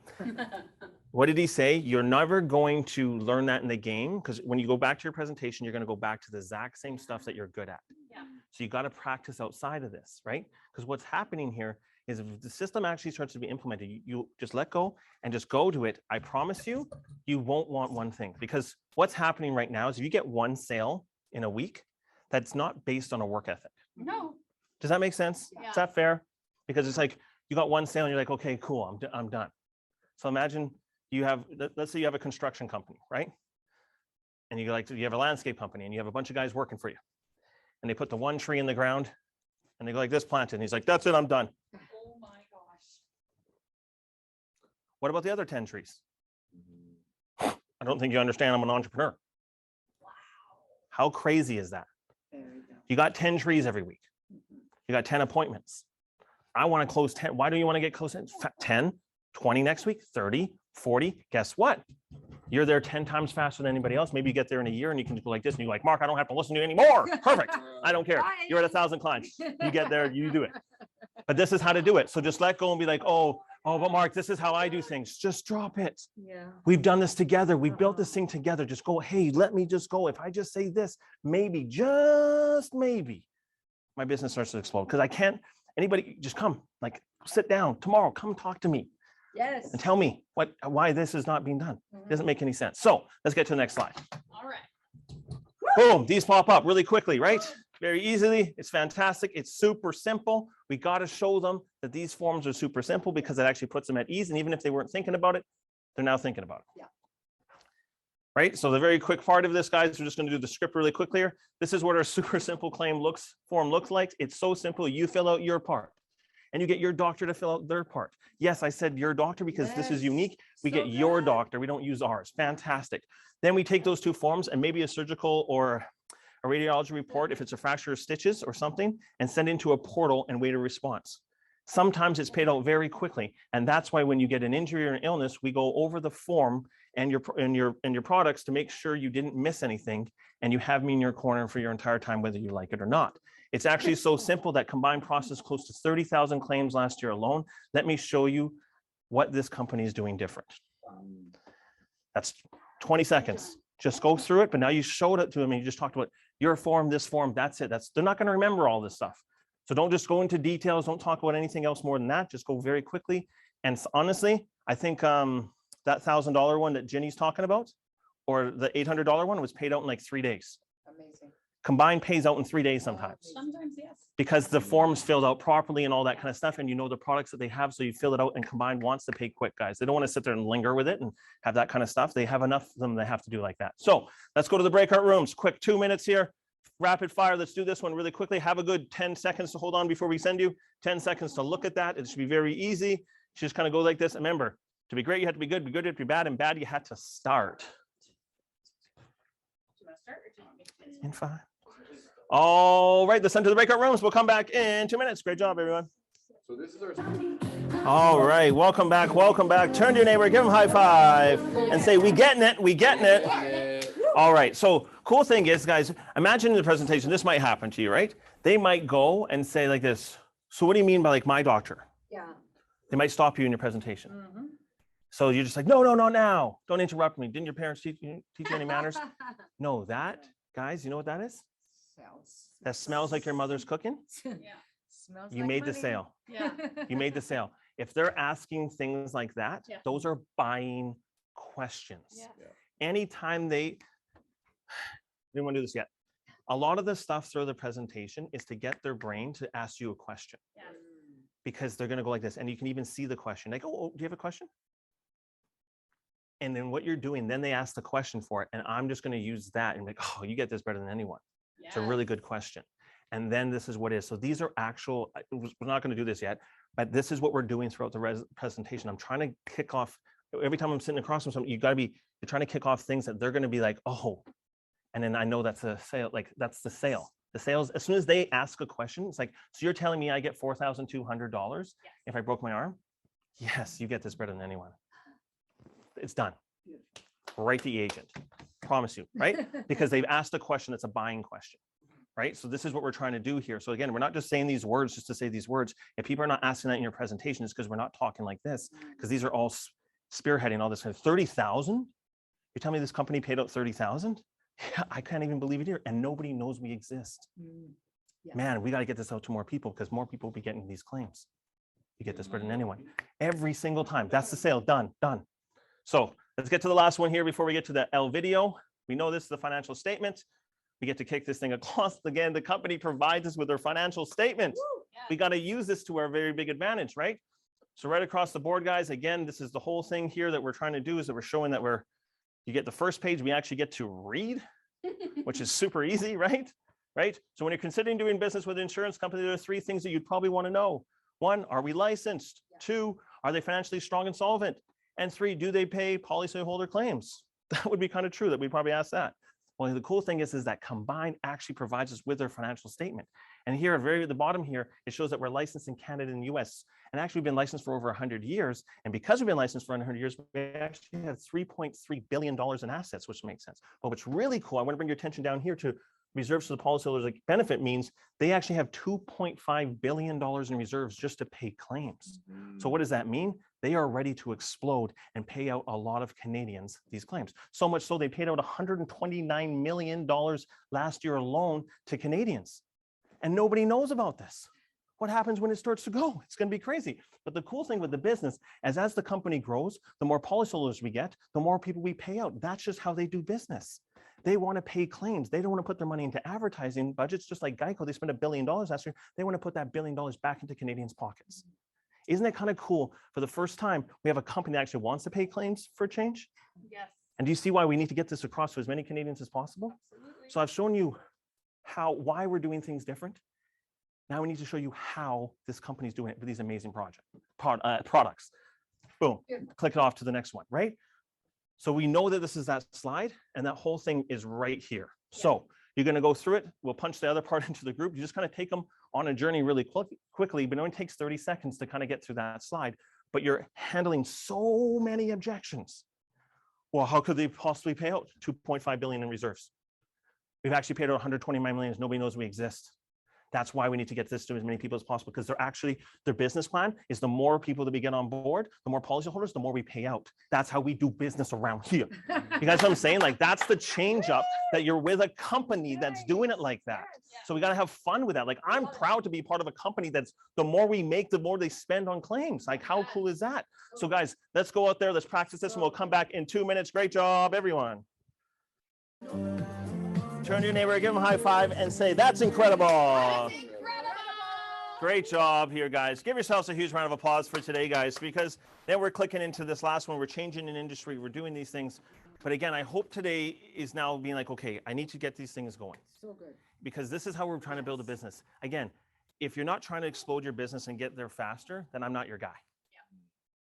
What did he say? You're never going to learn that in the game because when you go back to your presentation, you're going to go back to the exact same stuff that you're good at. Yeah. So you got to practice outside of this, right? Because what's happening here is if the system actually starts to be implemented, you just let go and just go to it. I promise you, you won't want one thing because what's happening right now is if you get 1 sale in a week, that's not based on a work ethic. No. Does that make sense? Yeah. Is that fair? Because it's like you got 1 sale and you're like, okay, cool, I'm done. So imagine you have, let's say you have a construction company, right? And you have a landscape company and you have a bunch of guys working for you. And they put the 1 tree in the ground and they go like this planted. And he's like, that's it, I'm done. Oh my gosh. What about the other 10 trees? I don't think you understand I'm an entrepreneur. Wow. How crazy is that? There you go. You got 10 trees every week. You got 10 appointments. I want to close 10. Why do you want to get close? 10, 20 next week, 30, 40. Guess what? You're there 10 times faster than anybody else. Maybe you get there in a year and you can go like this and you're like, Mark, I don't have to listen to you anymore. Perfect. I don't care. Bye. You're at 1,000 clients. You get there, you do it. But this is how to do it. So just let go and be like, but Mark, this is how I do things. Just drop it. Yeah. We've done this together. We've built this thing together. Just go, hey, let me just go. If I just say this, maybe, just maybe, my business starts to explode. Because I can't, anybody just come, like sit down tomorrow, come talk to me Yes. and tell me why this is not being done. It doesn't make any sense. So let's get to the next slide. All right. Boom, these pop up really quickly, right? Very easily. It's fantastic. It's super simple. We got to show them that these forms are super simple because it actually puts them at ease. And even if they weren't thinking about it, they're now thinking about it. Yeah. right? So the very quick part of this, guys, we're just going to do the script really quickly here. This is what our super simple claim form looks like. It's so simple. You fill out your part and you get your doctor to fill out their part. Yes, I said your doctor because this is Yes, unique. We so get your good. doctor. We don't use ours. Fantastic. Then we take those two forms and maybe a surgical or a radiology report, if it's a fracture or stitches or something, and send into a portal and wait a response. Sometimes it's paid out very quickly. And that's why when you get an injury or an illness, we go over the form and your products to make sure you didn't miss anything and you have me in your corner for your entire time, whether you like it or not. It's actually so simple that combined processed close to 30,000 claims last year alone. Let me show you what this company is doing different. That's 20 seconds. Just go through it, but now you showed it to them and you just talked about your form, this form, that's it. They're not going to remember all this stuff. So don't just go into details. Don't talk about anything else more than that. Just go very quickly. And honestly, I think that $1,000 one that Ginny's talking about, or the $800 one was paid out in like 3 days. Amazing. Combined pays out in 3 days sometimes Sometimes, yes. because the form's filled out properly and all that kind of stuff. And you know the products that they have. So you fill it out and Combined wants to pay quick, guys. They don't want to sit there and linger with it and have that kind of stuff. They have enough of them they have to do like that. So let's go to the breakout rooms. Quick 2 minutes here. Rapid fire. Let's do this one really quickly. Have a good 10 seconds to hold on before we send you. 10 seconds to look at that. It should be very easy. Just kind of go like this. Remember, to be great, you have to be good. Be good, you have to be bad. And bad, you had to start. Do you want to start or do you want me to? In 5. All right, let's send to the breakout rooms. We'll come back in 2 minutes. Great job, everyone. So this is our. All right, welcome back. Welcome back. Turn to your neighbor, give them a high five, and say, "We getting it. We getting it." All right. So cool thing is, guys, imagine in the presentation, this might happen to you, right? They might go and say like this. So what do you mean by like my doctor? Yeah. They might stop you in your presentation. Mhm. So you're just like, no, not now. Don't interrupt me. Didn't your parents teach you any manners? No, that, guys, you know what that is? That smells like your mother's cooking. Yeah. Smells You like made the money. sale. Yeah. You made the sale. If they're asking things like that, Yeah. those are buying questions. Yeah. Anytime they didn't want to do this yet. A lot of the stuff through the presentation is to get their brain to ask you a question Yes. because they're going to go like this. And you can even see the question. They go, oh, do you have a question? And then what you're doing, then they ask the question for it. And I'm just going to use that and like, oh, you get this better than anyone. It's a really good question. And then this is what is. So these are actual, we're not going to do this yet, but this is what we're doing throughout the presentation. I'm trying to kick off, every time I'm sitting across from something, you're trying to kick off things that they're going to be like, oh, and then I know that's a sale, like that's the sale. The sales, as soon as they ask a question, it's like, so you're telling me I get $4,200 if I broke my arm? Yes, you get this better than anyone. It's done. Write the agent. Promise you, right? Because they've asked a question that's a buying question, right? So this is what we're trying to do here. So again, we're not just saying these words just to say these words. If people are not asking that in your presentation, it's because we're not talking like this, because these are all spearheading all this. 30,000? You're telling me this company paid out 30,000? Yeah, I can't even believe it here. And nobody knows we exist. Yes. Man, we got to get this out to more people because more people will be getting these claims. You get this better than anyone. Every single time. That's the sale. Done. So let's get to the last one here before we get to the L video. We know this is the financial statement. We get to kick this thing across again. The company provides us with their financial statement. We got to use this to our very big advantage, right? So right across the board, guys, again, this is the whole thing here that we're trying to do is that we're showing that you get the first page, we actually get to read, which is super easy, right? Right? So when you're considering doing business with an insurance company, there are 3 things that you'd probably want to know. 1, are we licensed? 2, are they financially strong and solvent? And 3, do they pay policyholder claims? That would be kind of true that we'd probably ask that. Well, the cool thing is that Combined actually provides us with their financial statement. And here at the bottom here, it shows that we're licensed in Canada and the US. And actually we've been licensed for over 100 years. And because we've been licensed for 100 years, we actually have $3.3 billion in assets, which makes sense. But what's really cool, I want to bring your attention down here to reserves for the policyholders. Like benefit means they actually have $2.5 billion in reserves just to pay claims. So what does that mean? They are ready to explode and pay out a lot of Canadians these claims. So much so they paid out $129 million last year alone to Canadians. And nobody knows about this. What happens when it starts to go? It's going to be crazy. But the cool thing with the business is as the company grows, the more policyholders we get, the more people we pay out. That's just how they do business. They want to pay claims. They don't want to put their money into advertising budgets, just like Geico. They spent $1 billion last year. They want to put that $1 billion back into Canadians' pockets. Isn't it kind of cool? For the first time, we have a company that actually wants to pay claims for a change. Yes. And do you see why we need to get this across to as many Canadians as possible? So I've shown you why we're doing things different. Now we need to show you how this company is doing it with these amazing products. Boom, click it off to the next one, right? So we know that this is that slide and that whole thing is right here. So you're going to go through it. We'll punch the other part into the group. You just kind of take them on a journey really quickly, but it only takes 30 seconds to kind of get through that slide. But you're handling so many objections. Well, how could they possibly pay out 2.5 billion in reserves? We've actually paid out 129 million. Nobody knows we exist. That's why we need to get this to as many people as possible, because their business plan is the more people that we get on board, the more policyholders, the more we pay out. That's how we do business around here. You guys know what I'm saying? Like, that's the change up, that you're with a company that's doing it like that. So we got to have fun with that. Like, I'm proud to be part of a company that's, the more we make, the more they spend on claims. Like, how cool is that? So guys, let's go out there, let's practice this, and we'll come back in 2 minutes. Great job, everyone. Turn to your neighbor, give them a high five, and say, that's incredible. That's incredible. Great job here, guys. Give yourselves a huge round of applause for today, guys, because then we're clicking into this last one. We're changing an industry. We're doing these things. But again, I hope today is now being like, okay, I need to get these things going. So good. Because this is how we're trying to build a business. Again, if you're not trying to explode your business and get there faster, then I'm not your guy. Yeah.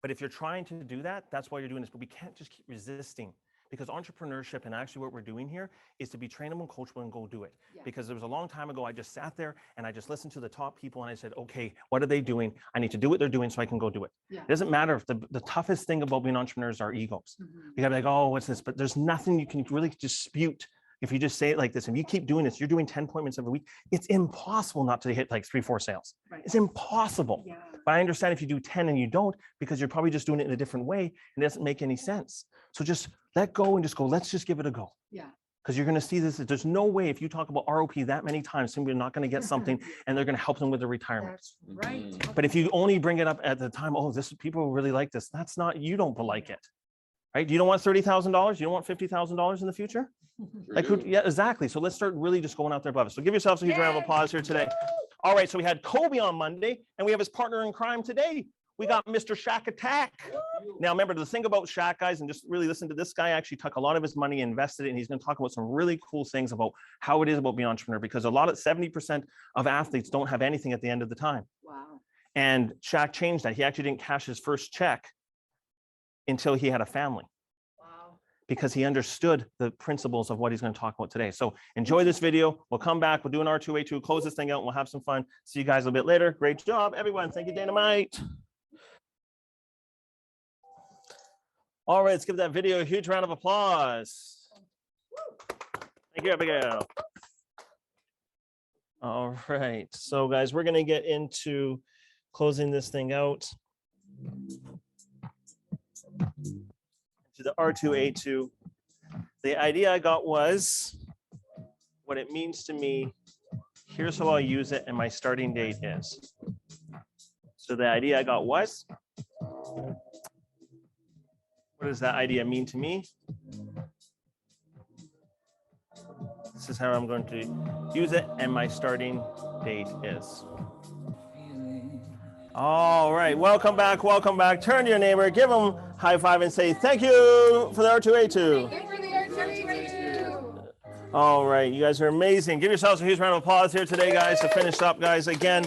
But if you're trying to do that, that's why you're doing this. But we can't just keep resisting. Because entrepreneurship, and actually what we're doing here, is to be trainable, coachable, and go do it. Yeah. Because there was a long time ago, I just sat there and I just listened to the top people and I said, okay, what are they doing? I need to do what they're doing so I can go do it. Yeah. It doesn't matter if the toughest thing about being entrepreneurs are egos. Mm-hmm. You gotta be like, oh, what's this? But there's nothing you can really dispute. If you just say it like this, if you keep doing this, you're doing 10 appointments every week, it's impossible not to hit like 3-4 sales. Right. It's impossible. Yeah. But I understand if you do 10 and you don't, because you're probably just doing it in a different way and it doesn't make any sense. So just let go and just go, let's just give it a go. Yeah. Because you're going to see this. There's no way if you talk about ROP that many times, somebody's not going to get something and they're going to help them with their retirement. That's right. But if you only bring it up at the time, oh, this people really like this. That's not, you don't like it. Right? You don't want $30,000. You don't want $50,000 in the future. Like, yeah, exactly. So let's start really just going out there above it. So give yourselves a huge round of applause here today. All right. So we had Kobe on Monday and we have his partner in crime today. We got Mr. Shaq Attack. Now, remember the thing about Shaq, guys, and just really listen to this guy actually took a lot of his money, invested it, and he's going to talk about some really cool things about how it is about being an entrepreneur, because 70% of athletes don't have anything at the end of the time. Wow. And Shaq changed that. He actually didn't cash his first check until he had a family. Wow. Because he understood the principles of what he's going to talk about today. So enjoy this video. We'll come back. We'll do an R2A2, close this thing out, and we'll have some fun. See you guys a little bit later. Great job, everyone. Thank you, Dynamite. All right, let's give that video a huge round of applause. Thank you, Abigail. All right, so guys, we're gonna get into closing this thing out. To the R2A2. The idea I got was what it means to me. Here's how I'll use it, and my starting date is. So the idea I got was, what does that idea mean to me? This is how I'm going to use it, and my starting date is. All right, welcome back, welcome back. Turn to your neighbor, give them a high five and say, thank you for the R2A2. Thank you for the R2A2. All right, you guys are amazing. Give yourselves a huge round of applause here today, guys, to finish up, guys. Again,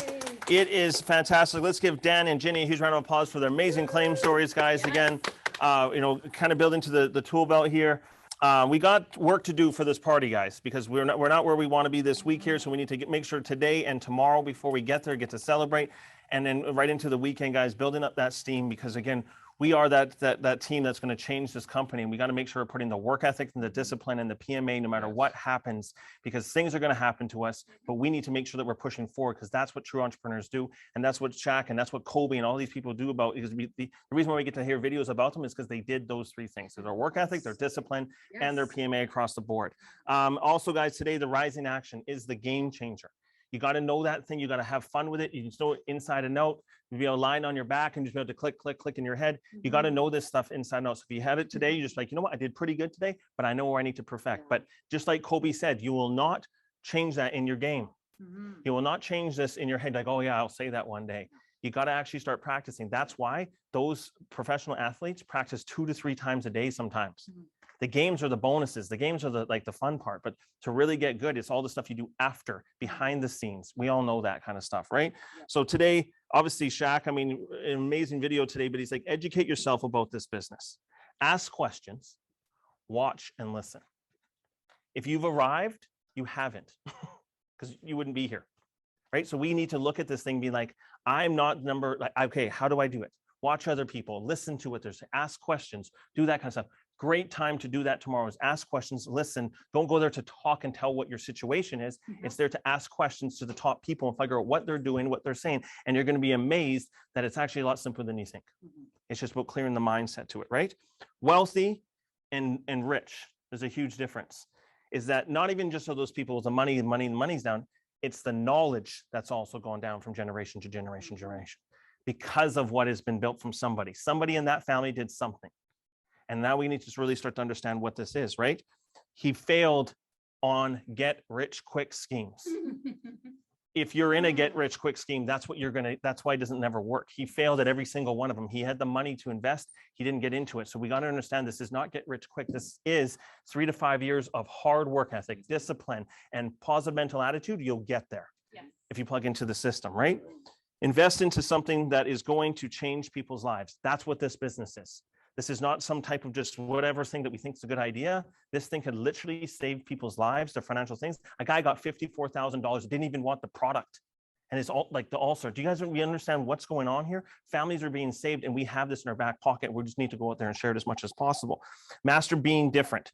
it is fantastic. Let's give Dan and Ginny a huge round of applause for their amazing claim stories, guys. Again, kind of building to the tool belt here. We got work to do for this party, guys, because we're not where we want to be this week here. So we need to make sure today and tomorrow, before we get there, get to celebrate. And then right into the weekend, guys, building up that steam, because again, we are that team that's going to change this company. And we got to make sure we're putting the work ethic and the discipline and the PMA, no matter what happens, because things are going to happen to us, but we need to make sure that we're pushing forward, because that's what true entrepreneurs do. And that's what Shaq and that's what Kobe and all these people do about, because the reason why we get to hear videos about them is because they did those three things. So their work ethic, their discipline, and their PMA across the board. Also, guys, today, the Rising Action is the game changer. You got to know that thing. You got to have fun with it. You just know it inside and out. You be able to line on your back and just be able to click, click, click in your head. You got to know this stuff inside and out. So if you have it today, you're just like, you know what, I did pretty good today, but I know where I need to perfect. But just like Kobe said, you will not change that in your game. You will not change this in your head like, oh yeah, I'll say that one day. You got to actually start practicing. That's why those professional athletes practice 2 to 3 times a day sometimes. The games are the bonuses. The games are the fun part, but to really get good, it's all the stuff you do after, behind the scenes. We all know that kind of stuff, right? So today, obviously Shaq, I mean, an amazing video today, but he's like, educate yourself about this business. Ask questions, watch and listen. If you've arrived, you haven't, because you wouldn't be here, right? So we need to look at this thing, be like, I'm not okay, how do I do it? Watch other people, listen to what they're saying, ask questions, do that kind of stuff. Great time to do that tomorrow is ask questions, listen. Don't go there to talk and tell what your situation is. It's there to ask questions to the top people and figure out what they're doing, what they're saying. And you're going to be amazed that it's actually a lot simpler than you think. It's just about clearing the mindset to it, right? Wealthy and rich, there's a huge difference. Is that not even just so those people with the money's down, it's the knowledge that's also gone down from generation to generation to generation because of what has been built from somebody. Somebody in that family did something. And now we need to really start to understand what this is, right? He failed on get rich quick schemes. If you're in a get rich quick scheme, that's what that's why it doesn't never work. He failed at every single one of them. He had the money to invest. He didn't get into it. So we got to understand this is not get rich quick. This is 3 to 5 years of hard work ethic, discipline, and positive mental attitude. You'll get there if you plug into the system, right? Invest into something that is going to change people's lives. That's what this business is. This is not some type of just whatever thing that we think is a good idea. This thing could literally save people's lives, their financial things. A guy got $54,000, didn't even want the product. And it's all like the ulcer. Do you guys we understand what's going on here? Families are being saved and we have this in our back pocket. We just need to go out there and share it as much as possible. Master being different.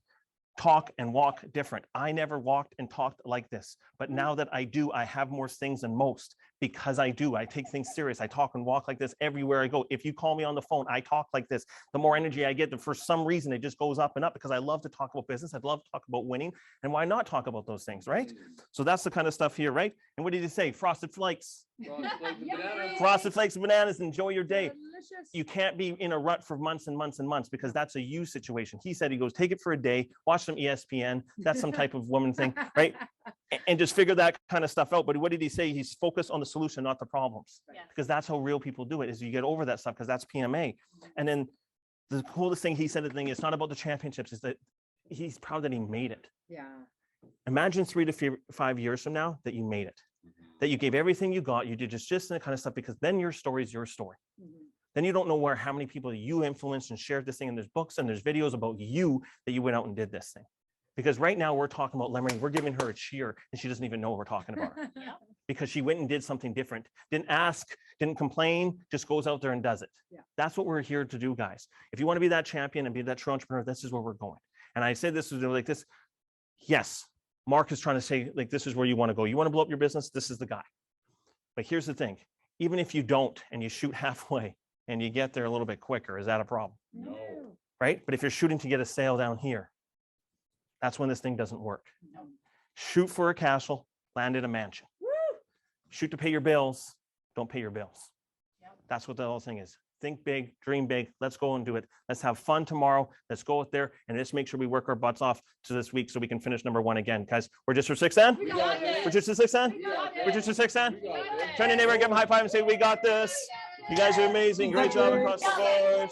Talk and walk different. I never walked and talked like this, but now that I do, I have more things than most because I do. I take things serious. I talk and walk like this everywhere I go. If you call me on the phone, I talk like this. The more energy I get, for some reason, it just goes up and up because I love to talk about business. I love to talk about winning. And why not talk about those things, right? So that's the kind of stuff here, right? And what did he say? Frosted Flakes. Frosted Flakes and bananas. Enjoy your day. You can't be in a rut for months and months and months because that's a you situation. He said, he goes, take it for a day, watch some ESPN. That's some type of woman thing, right? And just figure that kind of stuff out. But what did he say? He's focused on the solution, not the problems. Because that's how real people do it, is you get over that stuff because that's PMA. And then the coolest thing he said, it's not about the championships, is that he's proud that he made it. Imagine 3 to 5 years from now that you made it, that you gave everything you got, you did just that kind of stuff, because then your story is your story. Then you don't know how many people you influenced and shared this thing, and there's books and there's videos about you that you went out and did this thing. Because right now we're talking about Lemonade, we're giving her a cheer and she doesn't even know what we're talking about her. Because she went and did something different, didn't ask, didn't complain, just goes out there and does it. That's what we're here to do, guys. If you want to be that champion and be that true entrepreneur, this is where we're going. And I say this is like this. Yes, Mark is trying to say, like, this is where you want to go. You want to blow up your business, this is the guy. But here's the thing, even if you don't and you shoot halfway and you get there a little bit quicker, is that a problem? No. Right? But if you're shooting to get a sale down here, that's when this thing doesn't work. Shoot for a castle, land in a mansion. Shoot to pay your bills, don't pay your bills. That's what the whole thing is. Think big, dream big. Let's go and do it. Let's have fun tomorrow. Let's go out there and let's make sure we work our butts off to this week so we can finish #1 again. Guys, we're just for 6 then? We're just for 6 then? We're just for 6 then? Turn your neighbor, give him a high five and say, we got this. You guys are amazing. Great job across the board.